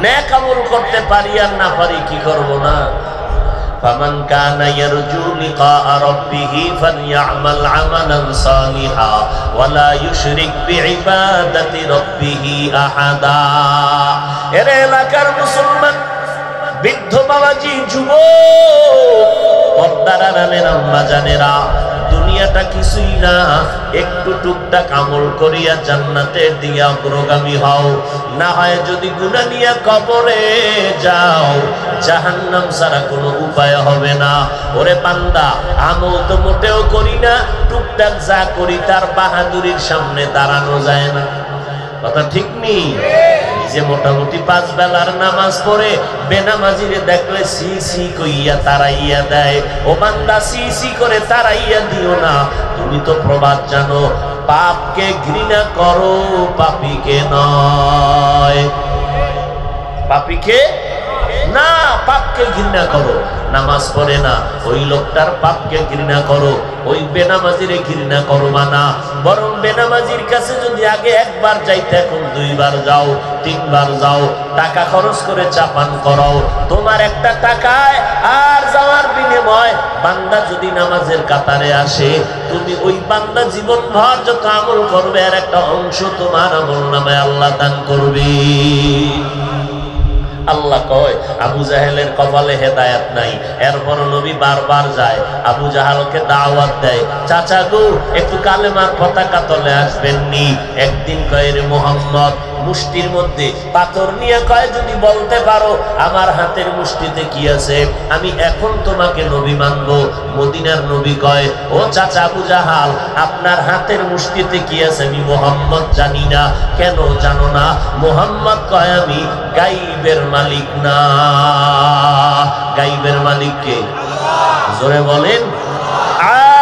নেক আমল করতে পারি আর না পারি কি করব না? فمن كان يرجو لقاء ربه فليعمل عملا صالحا ولا يشرك بعبادة ربه أحدا। এর এলাকার মুসলমান বৃদ্ধ বাবাজি, যুবক, পর্দার আড়ালের আম্মা জানেরা, দুনিয়াটা কিছুই না, একটু টুকটাক আমল করিয়া জান্নাতের দিকে অগ্রগামী হও। না হয় যদি গুনাহ নিয়ে কবরে যাও, জাহান্নাম ছাড়া কোনো উপায় হবে না। ওরে বান্দা, আমল তো মোটেও করি না, টুকটাক যা করি তার বাহাদুরির সামনে দাঁড়ানো যায় না। কথা ঠিক নেই? যে মোটামুটি 5 বেলার নামাজ পড়ে বেনামাজিরে দেখলে সি সি কইয়া তারাইয়া দেয়। ও বান্দা, সি সি করে তারাইয়া দিও না। তুমি তো প্রবাদ জানো, পাপকে ঘৃণা করো, পাপীকে নয়। পাপীকে না, পাপকে ঘৃণা করো। নামাজ পড়ে না ওই লোকটার পাপকে ঘৃণা করো, ওই বেনামাজিরে ঘৃণা করো না। বরং বেনামাজির কাছে যদি আগে একবার যাইতে এখন 2 বার যাও, 3 বার যাও, টাকা খরচ করে চাপান করাও। তোমার একটা টাকায় আর যাওয়ার বিনিময় বান্দা যদি নামাজের কাতারে আসে, তুমি ওই বান্দা জীবন ভর যত আমল করবে আর একটা অংশ তোমার আমল নামায় আল্লাহ দান করবে। আল্লাহ কয় আবু জাহেলের কপালে হেদায়েত নাই, এরপর নবী বারবার যায় আবু জাহালকে দাওয়াত দেয়, চাচা গো একটু কালেমার পতাকা তলে আসবেননি। একদিন কয় রে মুহাম্মদ, মুষ্টির মধ্যে পাথর নিয়ে কয় যদি বলতে পারো আমার হাতের মুষ্টিতে কি আছে, আমি এখন তোমাকে নবী মানব। মদিনার নবী কয় ও চাচা আবু জাহাল, আপনার হাতের মুষ্টিতে কি আছে আমি মুহাম্মদ জানি না। কেন জানো না? মুহাম্মদ কয় আমি গাইবের মালিক না। গাইবের মালিক কে? জোরে বলেন।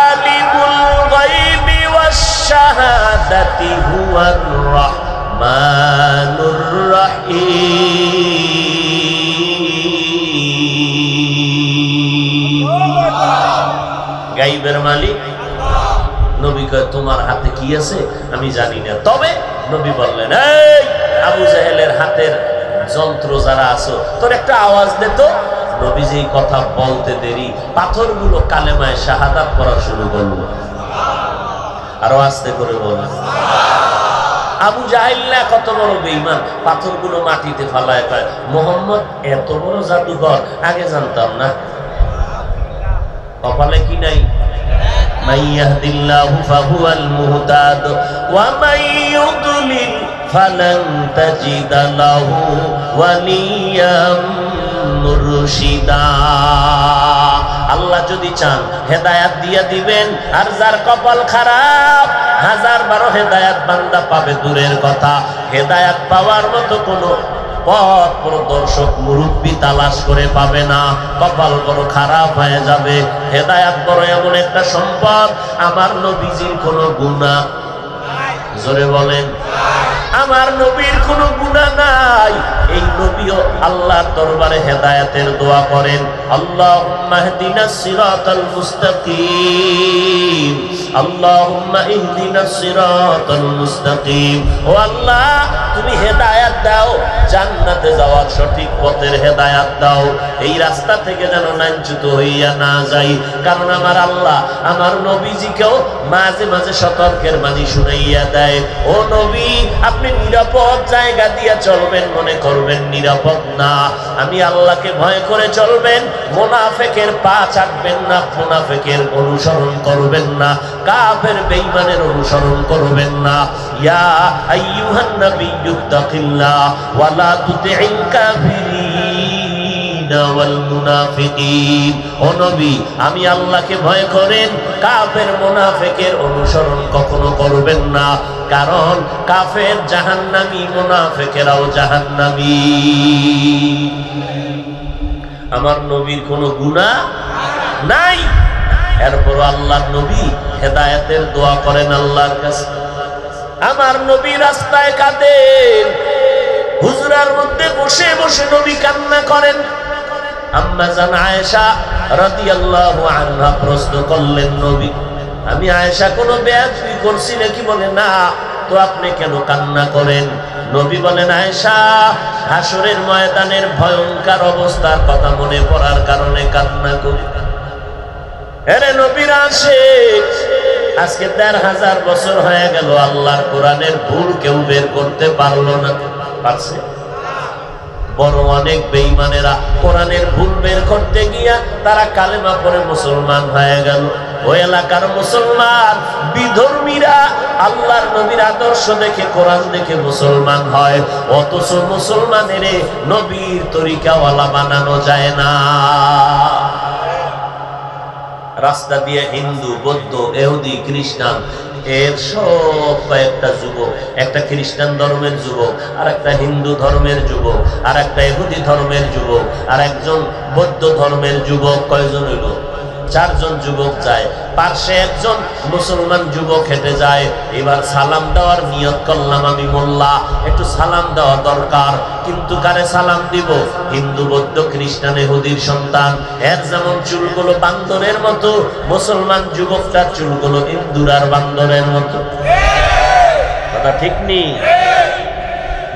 আলিমুল গায়বি ওয়াশ শাহাদাতি হুয়ার রাহমানুর রহিম। গাইবের মালিক নবী কয় তোমার হাতে কি আছে আমি জানি না। তবে নবী বললেন, এই আবু জাহেলের হাতের যন্ত্র যারা আছো, তোর একটা আওয়াজ দে তো। নবী যেই কথা বলতে দেরি, পাথরগুলো কালেমায় শাহাদাত পড়া শুরু করলো। আরো আস্তে করে বল। আবু জাহেল না কত বড় বেঈমান, পাথরগুলো মাটিতে ফালায় কয় মুহাম্মদ এত বড় জাদুকর, আগে জানতাম না। কপালে কি নাই? মান ইয়াহদিল্লাহু ফাহুয়াল মুহতাদ ওয়া মান ইউদ্লিল ফালান তাজিদা লাহু ওয়ালিয়াম মুরশিদা। আল্লাহ যদি চান হেদায়াত দিয়া দিবেন, আর যার কপাল খারাপ 1000-12 হেদায়াত বান্দা পাবে দূরের কথা, হেদায়াত পাওয়ার মতো কোনো পথ প্রদর্শক মুরব্বী তালাশ করে পাবে না। কপাল বড় খারাপ হয়ে যাবে। হেদায়াত বড় এমন একটা সম্পদ, আমার নবীজির কোনো গুনাহ, জোরে বলেন, আমার নবীর কোনো গুনাহ নাই। এই নবীও আল্লাহর দরবারে হেদায়েতের দোয়া করেন, আল্লাহুম্মা ইহদিনাস সিরাতাল মুস্তাকিম, আল্লাহুম্মা ইহদিনাস সিরাতাল মুস্তাকিম। ও আল্লাহ, তুমি হেদায়েত দাও, জান্নাতে যাওয়ার সঠিক পথের হেদায়েত দাও। এই রাস্তা থেকে যেন লাঞ্ছিত হইয়া না যাই। কারণ আমার আল্লাহ আমার নবীজিকেও মাঝে মাঝে সতর্কের বাণী শুনাইয়া দেয়, ও নবী আপনি নিরাপদ জায়গা দিয়ে চলবেন, মনে করবেন নিরাপদ না। আমি আল্লাহকে ভয় করে চলবেন, মুনাফিকের পা চাটবেন না, মুনাফিকের অনুসরণ করবেন না, কাফের বেঈমানের অনুসরণ করবেন না। ইয়া আইয়ুহান নাবিয়্যু তাকিল্লাহ ওয়া লা তুতি'ল কাফিরিন। কাফিরিনা ওয়াল মুনাফিকিন। ও নবী, আমি আল্লাহকে ভয় করেন, কাফের মুনাফিকের অনুসরণ কখনো করবেন না, কারণ কাফের জাহান্নামী, মুনাফিকেরাও জাহান্নামী। আমার নবীর কোনো গুনাহ নাই, এরপর আল্লাহর নবী হেদায়েতের দোয়া করেন আল্লাহর কাছে। আমার নবী রাস্তায় কাঁদেন, হুজরার মধ্যে বসে বসে নবী কান্না করেন। আম্মা জান আয়েশা রাদিয়াল্লাহু আনহা প্রশ্ন করলেন, নবী, আমি আয়েশা কোনো বেয়াদবি করছি নাকি? বলে, না, তো আপনি কেন কান্না করেন? নবী বলেন, আয়েশা, হাসরের ময়দানের ভয়ঙ্কর অবস্থার কথা মনে পড়ার কারণে কান্না করি। আরে নবীর আশিক, আজকে ১৫০০ বছর হয়ে গেল, আল্লাহর কোরআনের ভুল কেউ বের করতে পারলো না। পারছে? বড় অনেক বেঈমানেরা কোরআনের ভুল বের করতে গিয়া তারা কালেমা পড়ে মুসলমান হয়ে গেল। ওই এলাকার মুসলমান বিধর্মীরা আল্লাহর নবীর আদর্শ দেখে, কোরআন দেখে মুসলমান হয়, অথচ মুসলমানের নবীর তরিকাওয়ালা বানানো যায় না। রাস্তা দিয়ে হিন্দু, বৌদ্ধ, ইহুদি, খ্রিস্টান এর সব কয়েকটা যুবক, একটা খ্রিস্টান ধর্মের যুবক, আর একটা হিন্দু ধর্মের যুবক, আর একটা ইহুদি ধর্মের যুবক, আর একজন বৌদ্ধ ধর্মের যুবক। কয়জন হইল? 4 জন যুবক যায়। পাশে একজন মুসলমান যুবক হেঁটে যায়। এবার সালাম দেওয়ার নিয়ত করলাম, আমি মোল্লা, একটু সালাম দেওয়া দরকার, কিন্তু কারে সালাম দিব? হিন্দু, বৌদ্ধ, খ্রিস্টান, ইহুদির সন্তান। এর যেমন চুলগুলো বান্দরের মতো, মুসলমান যুবকটার চুলগুলো হিন্দুরার বান্দরের মতো। কথা ঠিক নেই?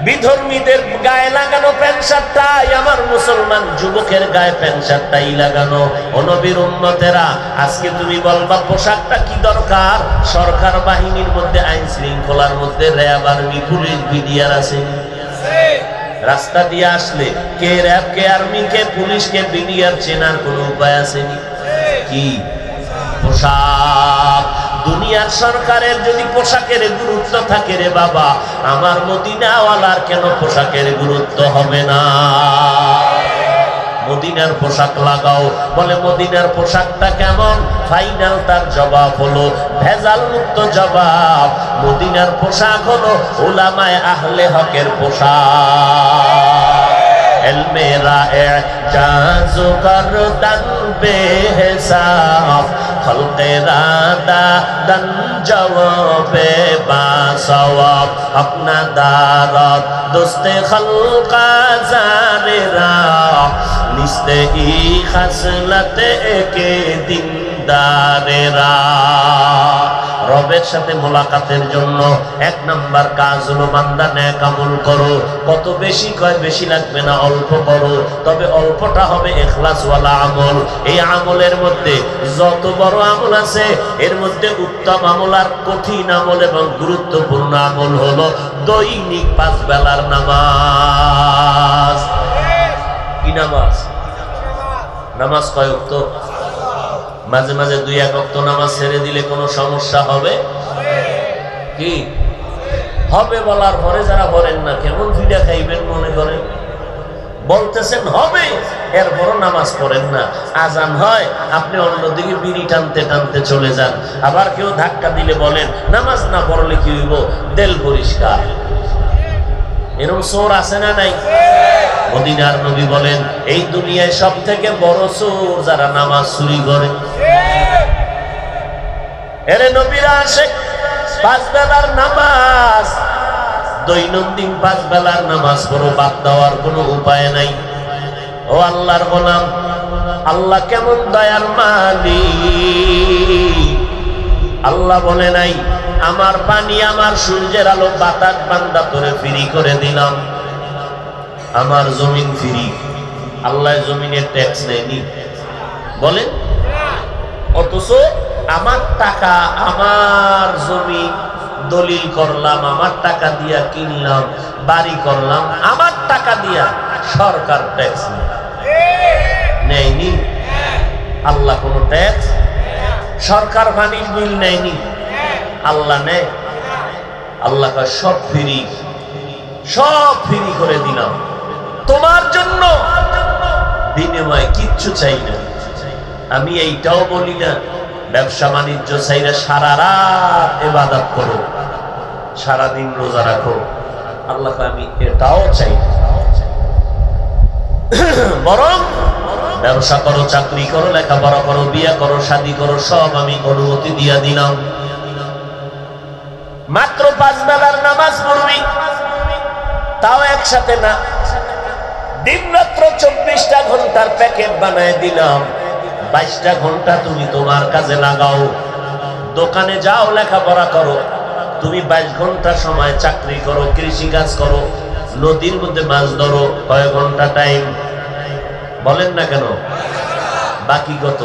বিধর্মীদের গায়ে লাগানো প্যান্ট শার্টটাই আমার মুসলমান যুবকের গায়ে প্যান্ট শার্টটাই লাগানো। ও নবীর উম্মতেরা, আজকে তুমি বলবা পোশাকটা কি দরকার? সরকার বাহিনীর মধ্যে, আইন শৃঙ্খলার মধ্যে র্যাব, আর্মি, পুলিশ, বিডিআর আছে। রাস্তা দিয়ে আসলে কে র্যাব, কে আর্মি, কে পুলিশ, কে বিডিআর চেনার কোনো উপায় আছে? কি? পোশাক। দুনিয়ার সরকারের যদি পোশাকের গুরুত্ব থাকে রে বাবা, আমার মদিনাওয়ালার কেন পোশাকের গুরুত্ব হবে না? মদিনার পোশাক লাগাও। বলে, মদিনার পোশাকটা কেমন? ফাইনাল তার জবাব হলো ভেজাল মুক্ত জবাব। মদিনার পোশাক হলো উলামায়ে আহলে হকের পোশাক। ইলমে রা'জাজ করদান বেহিসাব, খলকে রাদা দান জওয়াবে বাসওয়াব, আপনা দারত দোস্তে খলকা জারেরা, নিস্তে ই খাসলতে একে দিনদারেরা। রবের সাথে মোলাকাতের জন্য 1 নাম্বার কাজ হলো বান্দা নেক আমল করো। কত বেশি? কয় বেশি লাগবে না, অল্প করো, তবে অল্পটা হবে ইখলাসওয়ালা আমল। এই আমলের মধ্যে যত বড় আমল আছে, এর মধ্যে উত্তম আমল আর কঠিন আমল এবং গুরুত্বপূর্ণ আমল হলো দৈনিক 5 বেলার নামাজ। কি নামাজ? নামাজ কয় ওয়াক্ত? মাঝে মাঝে 2-1 ওয়াক্ত নামাজ ছেড়ে দিলে কোনো সমস্যা হবে কি? হবে বলার পরে যারা বলেন না, কেমন ভিড়া খাইবেন মনে করেন? বলতেছেন হবে, এরপরও নামাজ পড়েন না। আজান হয়, আপনি অন্যদিকে বিড়ি টানতে টানতে চলে যান। আবার কেউ ধাক্কা দিলে বলেন নামাজ না পড়লে কি হইব? দেল পরিষ্কার। এরকম চোর আছে না নাই? মদিনার নবী বলেন, এই দুনিয়ায় সব থেকে বড় চোর যারা নামাজ চুরি করে। এরে নবীর আশিক, 5 বেলার নামাজ, দৈনন্দিন 5 বেলার নামাজ পড়ো, বাদ দেওয়ার কোনো উপায় নাই। ও আল্লাহর গোলাম, আল্লাহ কেমন দয়ার মালিক। আল্লাহ বলে নাই, আমার পানি, আমার সূর্যের আলো, বাতাস বান্দা তোরে ফ্রি করে দিলাম, আমার জমিন ফ্রি। আল্লাহ জমিনের ট্যাক্স নেয়নি, বলেন? অথচ আমার টাকা, আমার জমি দলিল করলাম, আমার টাকা দিয়া কিনলাম, বাড়ি করলাম, আমার টাকা দিয়া, সরকার ট্যাক্স নেয়নি। আল্লাহ কোনো ট্যাক্স, সরকার পানির বিল নেয়নি, আল্লাহ নেয়? আল্লাহ সব ফ্রি, সব ফ্রি করে দিলাম তোমার জন্য। বিনিময়ে কিচ্ছু চাই না। আমি এইটাও বলি না ব্যবসা বাণিজ্য চাইলে সারা রাত ইবাদত করো, সারাদিন রোজা রাখো। আল্লাহ আমি এটাও চাই না, বরং ব্যবসা করো, চাকরি করো, লেখাপড়া করো, বিয়ে করো, শাদী করো, সব আমি অনুমতি দিয়া দিলাম। মাত্র 5 বেলার নামাজ পড়বি, তাও একসাথে না। দিন রাত্র 24টা ঘন্টার প্যাকেট বানায় দিলাম। 22টা ঘন্টা তুমি তোমার কাজে লাগাও, দোকানে যাও, লেখাপড়া করো। তুমি 22 ঘন্টা সময় চাকরি করো, কৃষি কাজ করো, নদীর মধ্যে মাছ ধরো। কয় ঘন্টা টাইম বলেন না কেন? বাকি কত?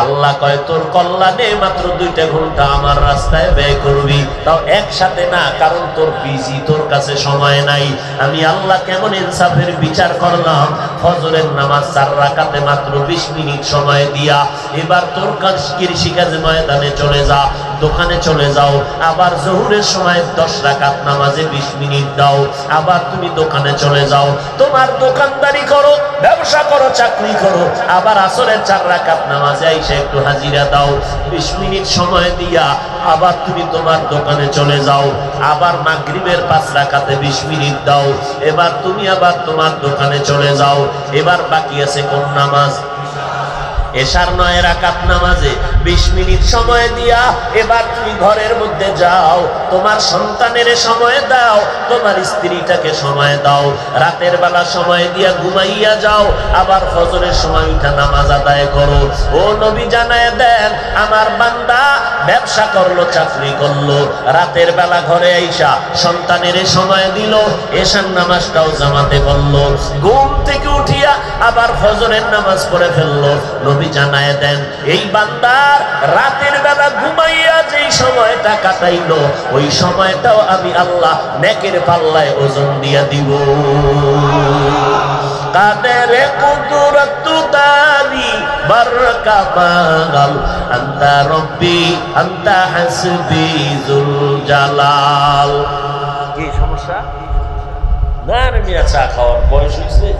আল্লাহ কয় তোর কল্যাণে মাত্র 2টা ঘন্টা আমার রাস্তায় ব্যয় করবি, তাও একসাথে না, কারণ তোর বিজি, তোর কাছে সময় নাই। আমি আল্লাহ কেমন ইনসাফের বিচার করলাম, ফজরের নামাজ 4 রাকাতে মাত্র 20 মিনিট সময় দিয়া এবার তোর কাজ কৃষি কাজে ময়দানে চলে যা, দোকানে চলে যাও। আবার জোহরের সময় 10 রাকাত নামাজে 20 মিনিট দাও, আবার তুমি দোকানে চলে যাও, তোমার দোকানদারি করো, ব্যবসা করো, চাকরি করো। আবার আসরের 4 রাকাত নামাজে আইসা একটু হাজিরা দাও, 20 মিনিট সময় দিয়া আবার তুমি তোমার দোকানে চলে যাও। আবার মাগরিবের 5 রাকাতে 20 মিনিট দাও, এবার তুমি আবার তোমার দোকানে চলে যাও। এবার বাকি আছে কোন নামাজ? এশার 9 রাকাত নামাজে 20 মিনিট সময় দিয়া এবার তুমি ঘরের মধ্যে যাও, তোমার সন্তানের সময় দাও, তোমার স্ত্রীটাকে সময় দাও, রাতের বেলা সময় দিয়া ঘুমাইয়া যাও, আবার ফজরের সময় উঠা নামাজ আদায় করো। ও নবী জানায় দেন, আমার বান্দা ব্যবসা করলো, চাকরি করলো, রাতের বেলা ঘরে আইসা সন্তানের সময় দিল, এশার নামাজটাও জামাতে পড়লো, ঘুম থেকে উঠিয়া আবার ফজরের নামাজ পড়ে ফেললো। নবী জানায় দেন, এই বান্দার রাতের বেলা ঘুমাইয়া যেই সময়টা কাটাইলো, ওই সময়টাও আমি আল্লাহ নেকের পাল্লায় ওজন দিয়া দিব। কাদেরে কুদরতু তারি বারকা পাগাল, আনতা রব্বি আনতা হাসবি যুল জালাল। কি সমস্যা? না রে মিয়া, চা খাওয়ার বয়স হয়েছে।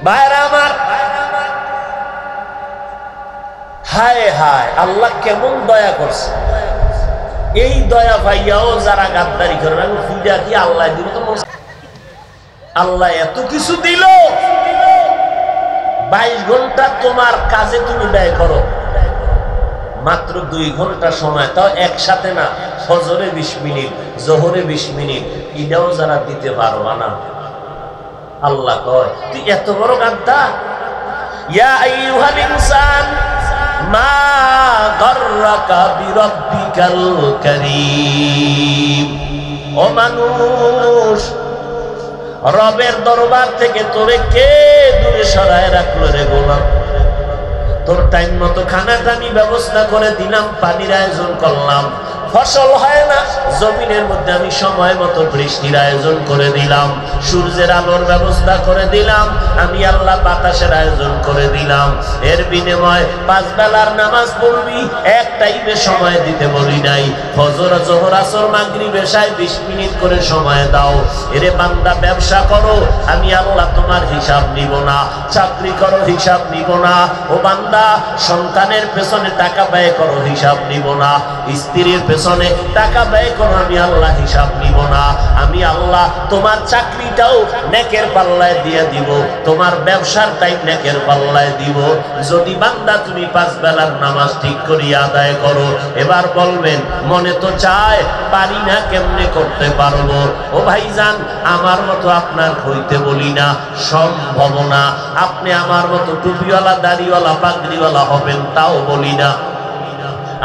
ভাইরা আমার, হায় হায়, আল্লাহ কেমন দয়া করছে। এই দয়া ভাইয়াও যারা গাদ্দারি করে, আমি ফুইয়া কি আল্লাহ দিল তো, আল্লাহ এত কিছু দিল। 22 ঘন্টা তোমার কাজে তুমি ব্যয় করো, মাত্র 2 ঘন্টা সময়, তাও একসাথে না, ফজরে 20 মিনিট, জোহরে 20 মিনিট, এটাও যারা দিতে পারো না, আল্লাহ কয় তুই এত বড় গাদ্দা। ইয়া আইয়ুহাল ইনসান মা গাররাকা বিরাব্বিকাল কারীম। ও মানুষ, রবের দরবার থেকে তোরে কে দূরে সরায় রাখলো রে গোলাম? তোর টাইম মতো খানাটা আমি ব্যবস্থা করে দিলাম, পানির আয়োজন করলাম, ফসল হয় না, জমিনের মধ্যে আমি সময় মতো বৃষ্টির আয়োজন করে দিলাম, সূর্যের আলোর ব্যবস্থা করে দিলাম, আমি আল্লাহ বাতাসের আয়োজন করে দিলাম। এর বিনিময়ে 5 বেলার নামাজ পড়বি, এক টাইমে সময় দিতে বলি নাই। ফজর, জোহর, আসর, মাগরিব, এশায় 20 মিনিট করে সময় দাও। এরে বান্দা, ব্যবসা করো, আমি আল্লাহ তোমার হিসাব নিব না। চাকরি করো, হিসাব নিব না। ও বান্দা, সন্তানের পেছনে টাকা ব্যয় করো, হিসাব নিব না। স্ত্রীর পেছনে টাকা ব্যয় করো, আমি আল্লাহ হিসাব নিব না। আমি আল্লাহ তোমার চাকরিটাও নেকের পাল্লায় দিয়ে দিব, তোমার ব্যবসার টাইম নেকের পাল্লায় দিব, যদি বান্দা তুমি 5 বেলার নামাজ ঠিক করিয়া আদায় করো। এবার বলবেন, মনে তো চায়, পারি না, কেমনে করতে পারবো? ও ভাইজান, আমার মতো আপনার হইতে বলি না, সম্ভব না। আপনি আমার মতো টুপিওয়ালা, দাড়িওয়ালা, পাগড়িওয়ালা হবেন, তাও বলি না,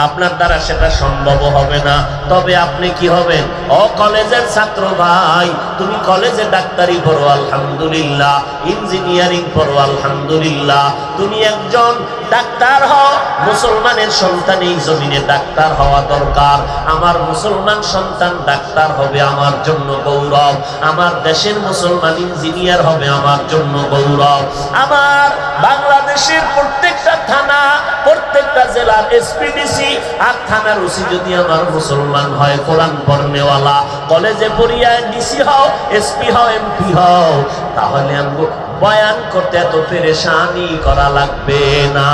আপনার দ্বারা সেটা সম্ভব হবে না। তবে আপনি কি হবেন? ও কলেজের ছাত্র ভাই, তুমি কলেজে ডাক্তারি পড়ো, আলহামদুলিল্লাহ, ইঞ্জিনিয়ারিং পড়ো, আলহামদুলিল্লাহ, তুমি একজন ডাক্তার হও। মুসলমানের সন্তান এই জমিনে ডাক্তার হওয়া দরকার। আমার মুসলমান সন্তান ডাক্তার হবে আমার জন্য গৌরব, আমার দেশের মুসলমান ইঞ্জিনিয়ার হবে আমার জন্য গৌরব। আমার বাংলাদেশের প্রত্যেকটা থানা, প্রত্যেকটা জেলার এসপিডিসি এসপি আর থানার ওসি যদি আমার মুসলমান হয়, কোরআন পড়নেওয়ালা, কলেজে পড়িয়া ডিসি হও, এসপি হও, এমপি হও, তাহলে আমগো বয়ান করতে এত পেরেশানি করা লাগবে না।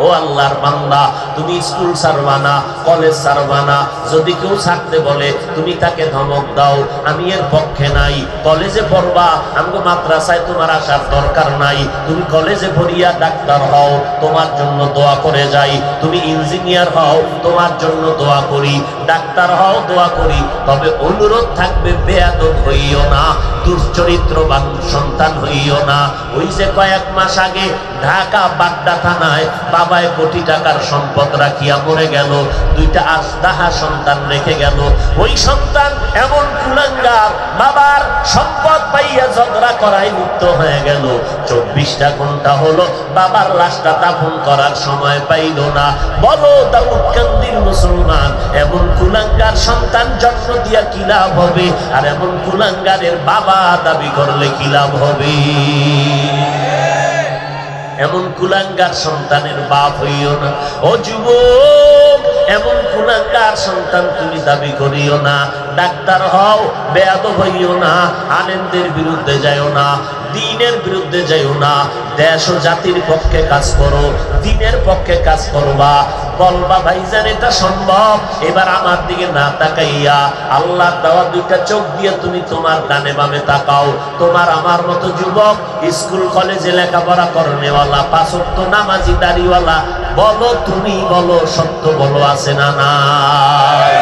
ও আল্লাহর বান্দা, তুমি স্কুল ছাড়বানা, কলেজ ছাড়বানা। যদি কেউ ছাড়তে বলে তুমি তাকে ধমক দাও, আমি এর পক্ষে নাই। কলেজে পড়বা, আমগো মাদ্রাসায় তোমার আসার দরকার নাই। তুমি কলেজে পড়িয়া ডাক্তার হও, তোমার জন্য দোয়া করে যাই। তুমি ইঞ্জিনিয়ার হও, তোমার জন্য দোয়া করি। ডাক্তার হও, দোয়া করি। তবে অনুরোধ থাকবে, বেয়াদব হইও না, দুশ্চরিত্রবান সন্তান হইও না। ওই যে কয়েক মাস আগে ঢাকা বাড্ডা থানায় বাবায় কোটি টাকার সম্পদ রাখিয়া মরে গেল, দুইটা আস্তাহা সন্তান রেখে গেল। ওই সন্তান এমন কুলাঙ্গার, বাবার সম্পদ পাইয়া ঝগড়া করায় লিপ্ত হয়ে গেল। 24টা ঘন্টা হলো বাবার লাশটা দাফন করার সময় পাইল না। বলো দাউদকান্দির মুসলমান, এমন কুলাঙ্গার সন্তান জন্ম দিয়া কি লাভ হবে? আর এমন কুলাঙ্গারের বাবা দাবি করলে কি লাভ হবে? এমন কুলাঙ্গার সন্তানের বাপ হইও না। ও যুবক, এমন কুলাঙ্গার সন্তান তুমি দাবি করিও না। ডাক্তার হও, বেয়াদব হইও না, আলেমদের বিরুদ্ধে যাইও না, দ্বীনের বিরুদ্ধে যাইও না। দেশ ও জাতির পক্ষে কাজ করো, দ্বীনের পক্ষে কাজ করবা। বলবা ভাইজান এটা সম্ভব। এবার আমার দিকে না তাকাইয়া আল্লাহ দেওয়া দুইটা চোখ দিয়ে তুমি তোমার ডানে বামে তাকাও। তোমার আমার মতো যুবক, স্কুল কলেজে লেখাপড়া করনেওয়ালা, 5 ওয়াক্ত নামাজি দাড়িওয়ালা, বলো তুমি বলো, সত্য বলো, আছে না নাই?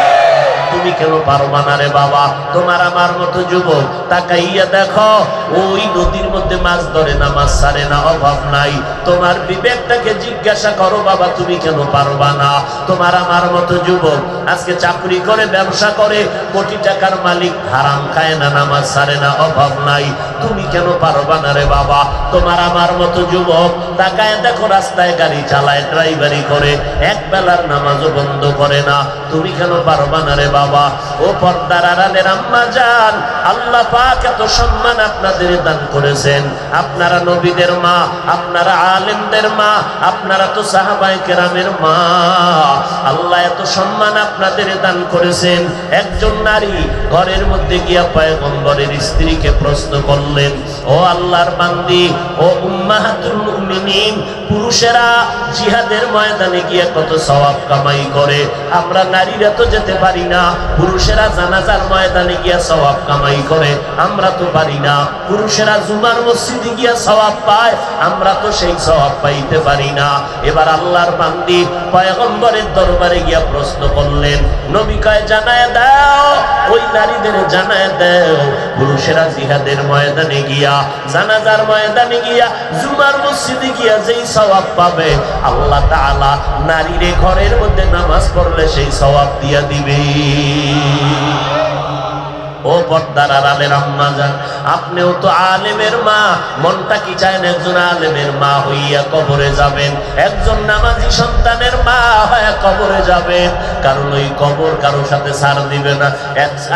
তুমি কেন পারবা না রে বাবা? তোমার আমার মতো যুবক তাকাইয়া দেখো, ওই নদীর মধ্যে মাছ ধরে না, মাছ ছাড়ে না, অভাব নাই। তোমার বিবেকটাকে জিজ্ঞাসা করো, বাবা তুমি কেন পারবা না? তোমার আমার মতো যুবক আজকে চাকরি করে, ব্যবসা করে, কোটি টাকার মালিক, হারাম খায় না, নামাজ ছাড়ে না, অভাব নাই। তুমি কেন পারবা না রে বাবা? তোমার আমার মতো যুবক তাকায় দেখো, রাস্তায় গাড়ি চালায়, ড্রাইভারি করে, এক বেলার নামাজও বন্ধ করে না। তুমি কেন পারবা না রে বাবা? ও পর্দার আড়ালের আম্মা জান, আল্লাহ পাক এত সম্মান আপনাদের দান করেছেন। আপনারা নবীদের মা, আপনারা আলেমদের মা, আপনারা তো সাহাবায়ে কেরামের মা। আল্লাহ এত সম্মান আপনাদের দান করেছেন। একজন নারী ঘরের মধ্যে গিয়া পয়গম্বরের স্ত্রীকে প্রশ্ন করলেন, ও আল্লাহর বান্দি, ও উম্মাহাতুল মুমিনিন, পুরুষেরা জিহাদের ময়দানে গিয়ে কত সওয়াব কামাই করে, আমরা নারীরা তো যেতে পারি না। পুরুষেরা জানাজার ময়দানে গিয়া সওয়াব কামাই করে, আমরা তো পারি না। পুরুষেরা জুমার মসজিদে গিয়া সওয়াব পায়, আমরা তো সেই সওয়াব পাইতে পারি না। এবার আল্লাহর বান্দি পয়গম্বরের দরবারে গিয়া প্রশ্ন করলেন, নবী কয় জানায় দাও, ওই নারীদের জানায় দাও, পুরুষেরা জিহাদের ময়দানে গিয়া, জানাজার ময়দানে গিয়া, জুমার মসজিদে গিয়া যেই সওয়াব পাবে, আল্লাহ তাআলা নারীরে ঘরের মধ্যে নামাজ পড়লে সেই সওয়াব দিয়া দিবে। ও পর্দার আড়ালের আম্মা জান, আপনিও তো আলেমের মা, মনটা কি চায় না একজন আলেমের মা হইয়া কবরে যাবেন, একজন নামাজি সন্তানের মা হইয়া কবরে যাবেন? কারণ ওই কবর কারোর সাথে ছাড় দিবে না।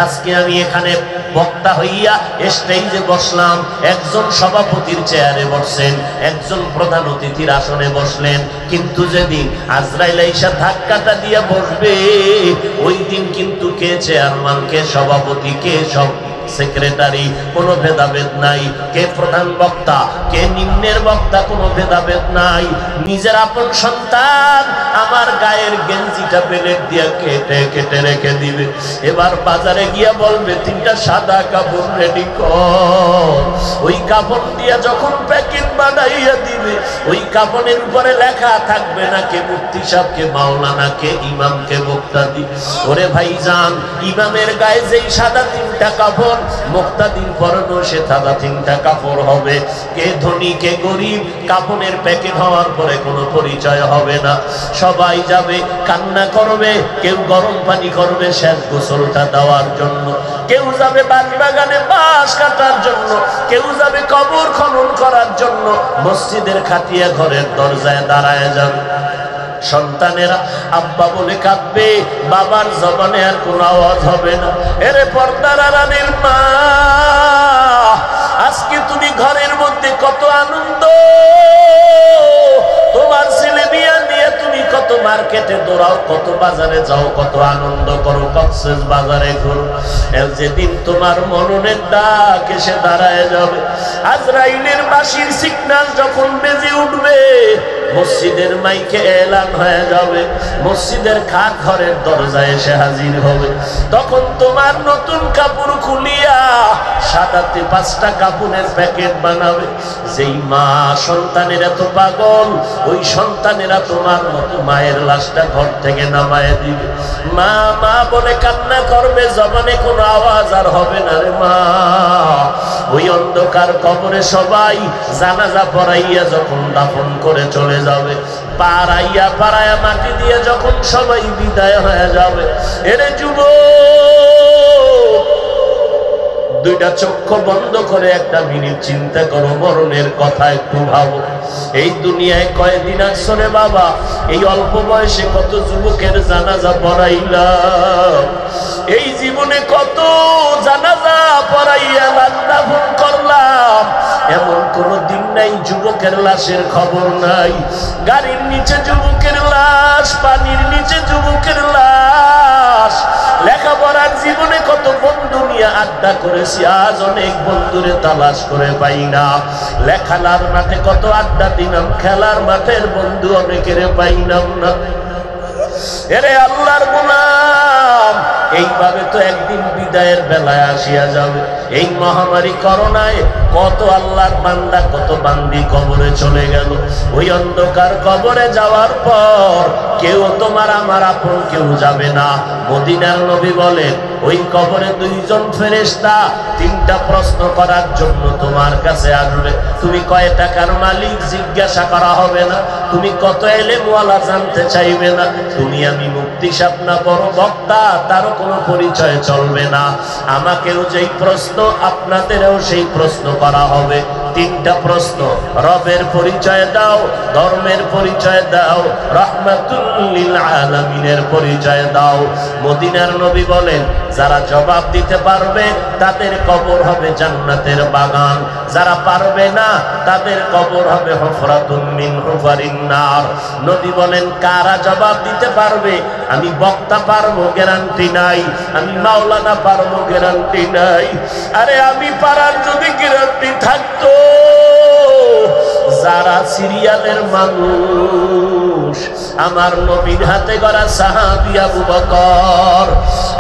আজকে আমি এখানে বক্তা হইয়া স্টেজে বসলাম, একজন সভাপতির চেয়ারে বসছেন, একজন প্রধান অতিথির আসনে বসলেন, কিন্তু যেদিন আজরাইল আইসা ধাক্কাটা দিয়ে বসবে, ওই দিন কিন্তু কে চেয়ারম্যান, কে সভাপতি, কে সব সেক্রেটারি, কোনো ভেদাভেদ নাই। কে প্রধান বক্তা, কে নিম্নের বক্তা, কোনো ভেদাভেদ নাই। নিজের আপন সন্তান আমার গায়ের গেঞ্জিটা বেলেট দিয়া কেটে কেটে রেখে দিবে। এবার বাজারে গিয়া বলবে 3টা সাদা কাপড় রেডি কর। ওই কাপড় দিয়া যখন প্যাকেট বানাইয়া দিবে, ওই কাপড়ের উপরে লেখা থাকবে না কে মুফতি সাহেব, কে মাওলানা, কে ইমাম, কে মুক্তা দি। ওরে ভাইজান, ইমামের গায়ে যেই সাদা 3টা কাপড়, মুক্তাদির পরনো সে সাদা 3টা কাপড় হবে। কে ধনী কে গরিব, কাপড়ের প্যাকেট হওয়ার পরে কোনো পরিচয় হবে না। সবাই যাবে, কান্না করবে, কেউ গরম পানি করবে শেষ গোসলটা দেওয়ার জন্য, কেউ যাবে বাগানে বাঁশ কাটার জন্য, কেউ যাবে কবর খনন করার জন্য, মসজিদের খাটিয়া ঘরের দরজায় দাঁড়ায় যাবে। সন্তানেরা আব্বা বলে কাঁদবে, বাবার জবানে আর কোনো আওয়াজ হবে না। এরে পর্দার আড়ালের মা, আজকে তুমি ঘরের মধ্যে কত আনন্দ, তোমার ছেলে বিয়া নিয়ে তুমি কত মার্কেটে দৌড়াও, কত বাজারে যাও, কত আনন্দ করো, কক্সেস বাজারে ঘুরো। যেদিন তোমার মরণের ডাক এসে দাঁড়ায় যাবে, আজরাইলের বাঁশির সিগন্যাল যখন বেজে উঠবে, মসজিদের মাইকে এলান হয়ে যাবে, মসজিদের খাট ঘরের দরজায় এসে হাজির হবে, তখন তোমার নতুন কাপড় খুলিয়া সাদাতে 5টা কাপড়ের প্যাকেট বানাবে। যেই মা সন্তানের এত পাগল, ওই সন্তানেরা তোমার মতো মায়ের লাশটা ঘর থেকে নামায় দিবে। মা মা বলে কান্না করবে, জবানে কোনো আওয়াজ আর হবে না রে মা। ওই অন্ধকার কবরে সবাই জানাজা পড়াইয়া যখন দাফন করে চলে যাবে, পাড়াইয়া পাড়াইয়া মাটি দিয়ে যখন সবাই বিদায় হয়ে যাবে, এরে যুবক, দুইটা চক্ষু বন্ধ করে একটা মিনিট চিন্তা করো, মরণের কথা একটু ভাবো। এই দুনিয়ায় কয়দিন আসরে বাবা, এই অল্প বয়সে কত যুবকের জানাজা পড়াইলাম, এই জীবনে কত জানাজা পড়াইয়া দাফন করলাম, এমন কোন দিন নাই যুবকের লাশের খবর নাই। গাড়ির নিচে যুবকের লাশ, পানির নিচে যুবকের লাশ। লেখাপড়ার জীবনে কত বন্ধু নিয়ে আড্ডা করেছি, আজ অনেক বন্ধুরে তালাশ করে পাই না। লেখালার মাঠে কত আড্ডা দিলাম, খেলার মাঠের বন্ধু অনেকের পাইলাম না। এরে আল্লাহর গোলাম, এইভাবে তো একদিন বিদায়ের বেলায় আসিয়া যাবে। এই মহামারী করোনায় কত আল্লাহর বান্দা, কত বান্দি কবরে চলে গেল। ওই অন্ধকার কবরে যাওয়ার পর কেউ তোমার আমার আপন কেউ যাবে না। মদিনার নবী বলেন, ওই কবরে 2জন ফেরেশতা 3টা প্রশ্ন করার জন্য তোমার কাছে আসবে। তুমি কয় টাকার মালিক জিজ্ঞাসা করা হবে না, তুমি কত এলেমওয়ালা জানতে চাইবে না, তুমি আমি মুক্তি সাধনা বড় বক্তা তারও কোনো পরিচয় চলবে না। আমাকেও যেই প্রশ্ন, আপনাদেরও সেই প্রশ্ন করা হবে। 3টা প্রশ্ন, রবের পরিচয় দাও, ধর্মের পরিচয় দাও, রাহমাতুল লিল আলামিনের পরিচয় দাও। মদিনার নবী বলেন, যারা জবাব দিতে পারবে তাদের কবর হবে জান্নাতের বাগান, যারা পারবে না তাদের কবর হবে হুফরাতুন মিন হুফারিন নার। নবী বলেন, কারা জবাব দিতে পারবে? আমি বক্তা পারবো গ্যারান্টি নাই, আমি মাওলানা পারবো গ্যারান্টি নাই। আরে আমি পারার যদি গ্যারান্টি থাকতো, যারা সিরিয়ালের মানুষ, আমার নবীর হাতে গড়া সাহাবী আবু বকর,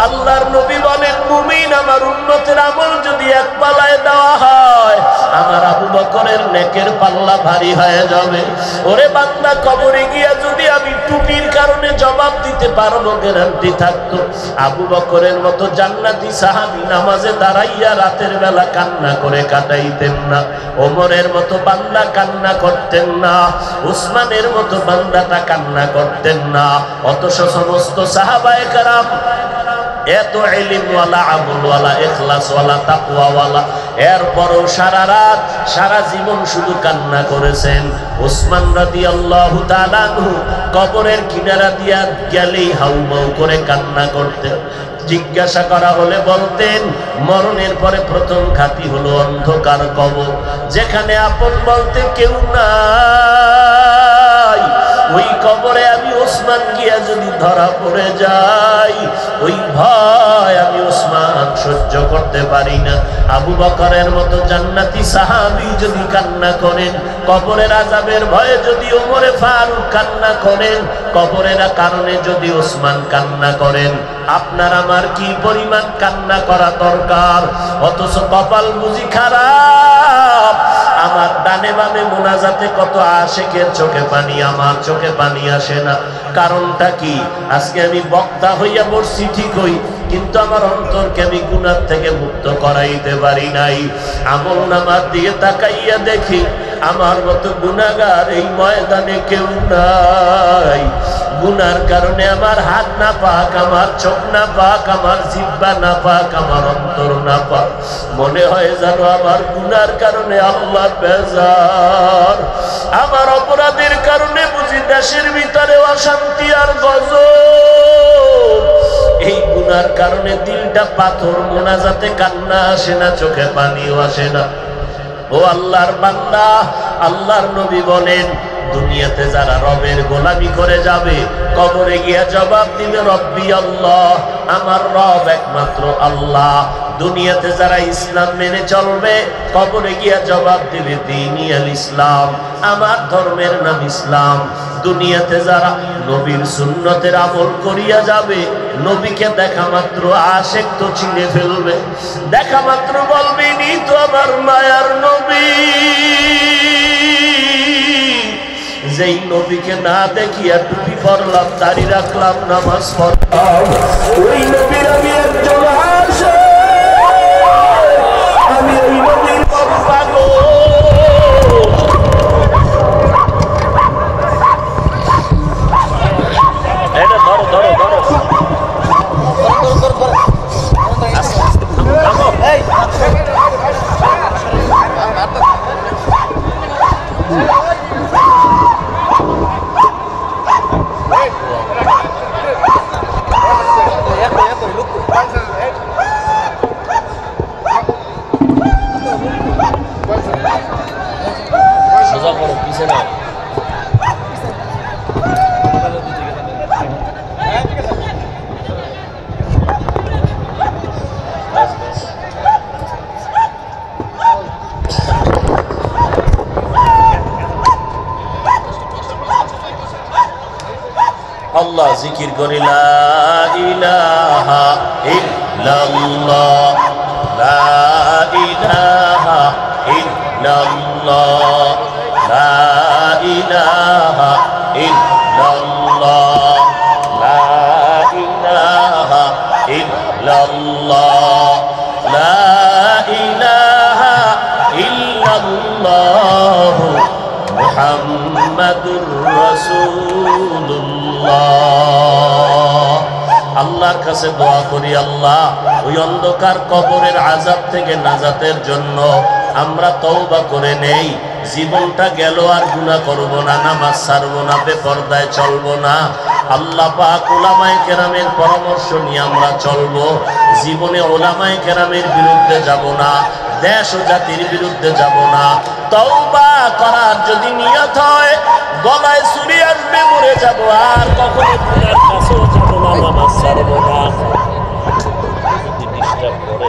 আল্লাহর নবী বলেন, মুমিন আমার উম্মতের আমল যদি এক পাল্লায় দেওয়া হয়, আমার আবু বকরের নেকের পাল্লা ভারী হয়ে যাবে। ওরে বান্দা, কবরে গিয়া যদি আমি টুপির কারণে জবাব দিতে পারবো গ্যারান্টি থাকতো, আবু বকরের মতো জান্নাতি সাহাবী নামাজে দাঁড়াইয়া রাতের বেলা কান্না করে কাটাইতেন না, ওমরের মতো বান্দা কান্না করতেন না, উসমানের মতো বান্দাটা কান্না করতেন না। অথচ সমস্ত সাহাবায়ে কেরাম এত ইলমওয়ালা, আমলওয়ালা, ইখলাসওয়ালা, তাকওয়াওয়ালা, এরপরও সারা রাত সারা জীবন শুধু কান্না করেছেন। ওসমান রাদিয়াল্লাহু তাআলা আনহু কবরের কিনারা দিয়া গেলেই হাউমাউ করে কান্না করতেন। জিজ্ঞাসা করা হলে বলতেন, মরণের পরে প্রথম ঘাঁটি হলো অন্ধকার কবর, যেখানে আপন বলতে কেউ নাই। ওই কবরে আমি ওসমান গিয়া যদি ধরা পড়ে যাই, ওই ভয় আমি ওসমান সহ্য করতে পারি না। আবু বকরের মতো জান্নাতি সাহাবী যদি কান্না করেন, কবরের আযাবের ভয়ে যদি ওমরে ফারুক কান্না করেন, কবরের কারণে যদি ওসমান কান্না করেন, আপনার আমার কি পরিমাণ কান্না করা দরকার। অথচ কপাল বুঝি খারাপ, আমার ডানে বামে মোনাজাতে কত আশিকের চোখে পানি, আমার চোখে পানি আসে না। কারণটা কি? আজকে আমি বক্তা হইয়া বসছি ঠিকই, কিন্তু আমার অন্তরকে আমি গুনাহ থেকে মুক্ত করাইতে পারি নাই। আমল নামা দিয়ে তাকাইয়া দেখি আমার মতো গুনাহগার এই ময়দানে কেউ নাই। গুনার কারণে আমার হাত না পাক, আমার চোখ না পাক, আমার জিহ্বা না পাক, আমার অন্তর না পাক। মনে হয় যেন আমার গুনার কারণে আল্লাহ বেজার, আমার অপরাধের কারণে বুঝি দেশের ভিতরে অশান্তি আর গজব। এই গুনার কারণে দিলটা পাথর, মোনাজাতে কান্না আসে না, চোখে পানিও আসে না। ও আল্লাহর বান্দা, আল্লাহর নবী বলেন দুনিয়াতে যারা রবের গোলামি করে যাবে কবরে গিয়া জবাব দিবে রব্বি আল্লাহ, আমার রব একমাত্র আল্লাহ। দুনিয়াতে যারা ইসলাম মেনে চলবে কবরে গিয়া জবাব দিবে দীনি আল ইসলাম, আমার ধর্মের নাম ইসলাম। দুনিয়াতে যারা নবীর সুন্নতের আমল করিয়া যাবে নবীকে দেখা মাত্র আশেক তো চিনে ফেলবে, দেখা মাত্র বলবে নি তো আমার মায়ার নবী। যেই নবীকে না দেখিয়া টুপি পরলাম, দাড়ি রাখলাম, নামাজ পড়লাম, ওই নবীর আমি একজন আশিক, আমি ওই নবীর পাগল। এটা ধরো ধরো ধরো, সোজা করো, পিছনে নাও। আল্লাহ জিকির করি, লা ইলাহা ইল্লাল্লাহ, লা ইলাহা ইল্লাল্লাহ, লা ইলাহা ইল্লাল্লাহ, লা ইলাহা ইল্লাল্লাহ, লা ইলাহা ইল্লাল্লাহ, মুহাম্মাদুর রাসূলুল্লাহ। আল্লাহর কাছে দোয়া করি, আল্লাহ ওই অন্ধকার কবরের আযাব থেকে নাজাতের জন্য আমরা তওবা করে নেই। জীবনটা গেল আর গুনাহ করব না, নামাজ ছাড়ব না, বেপরদায় চলব না। আল্লাহ পাক উলামায়ে কেরামের পরামর্শ নিয়ে আমরা চলব। জীবনে উলামায়ে কেরামের বিরুদ্ধে যাব না, দেশ ও জাতির বিরুদ্ধে যাব না। তওবা করার যদি নিয়ত হয় গলায় ছুরি আসবে, মরে যাব, আর কখনো গুনার কাছেও যাব না, নামাজ ছাড়ব না। যদি ডিস্টার্ব করে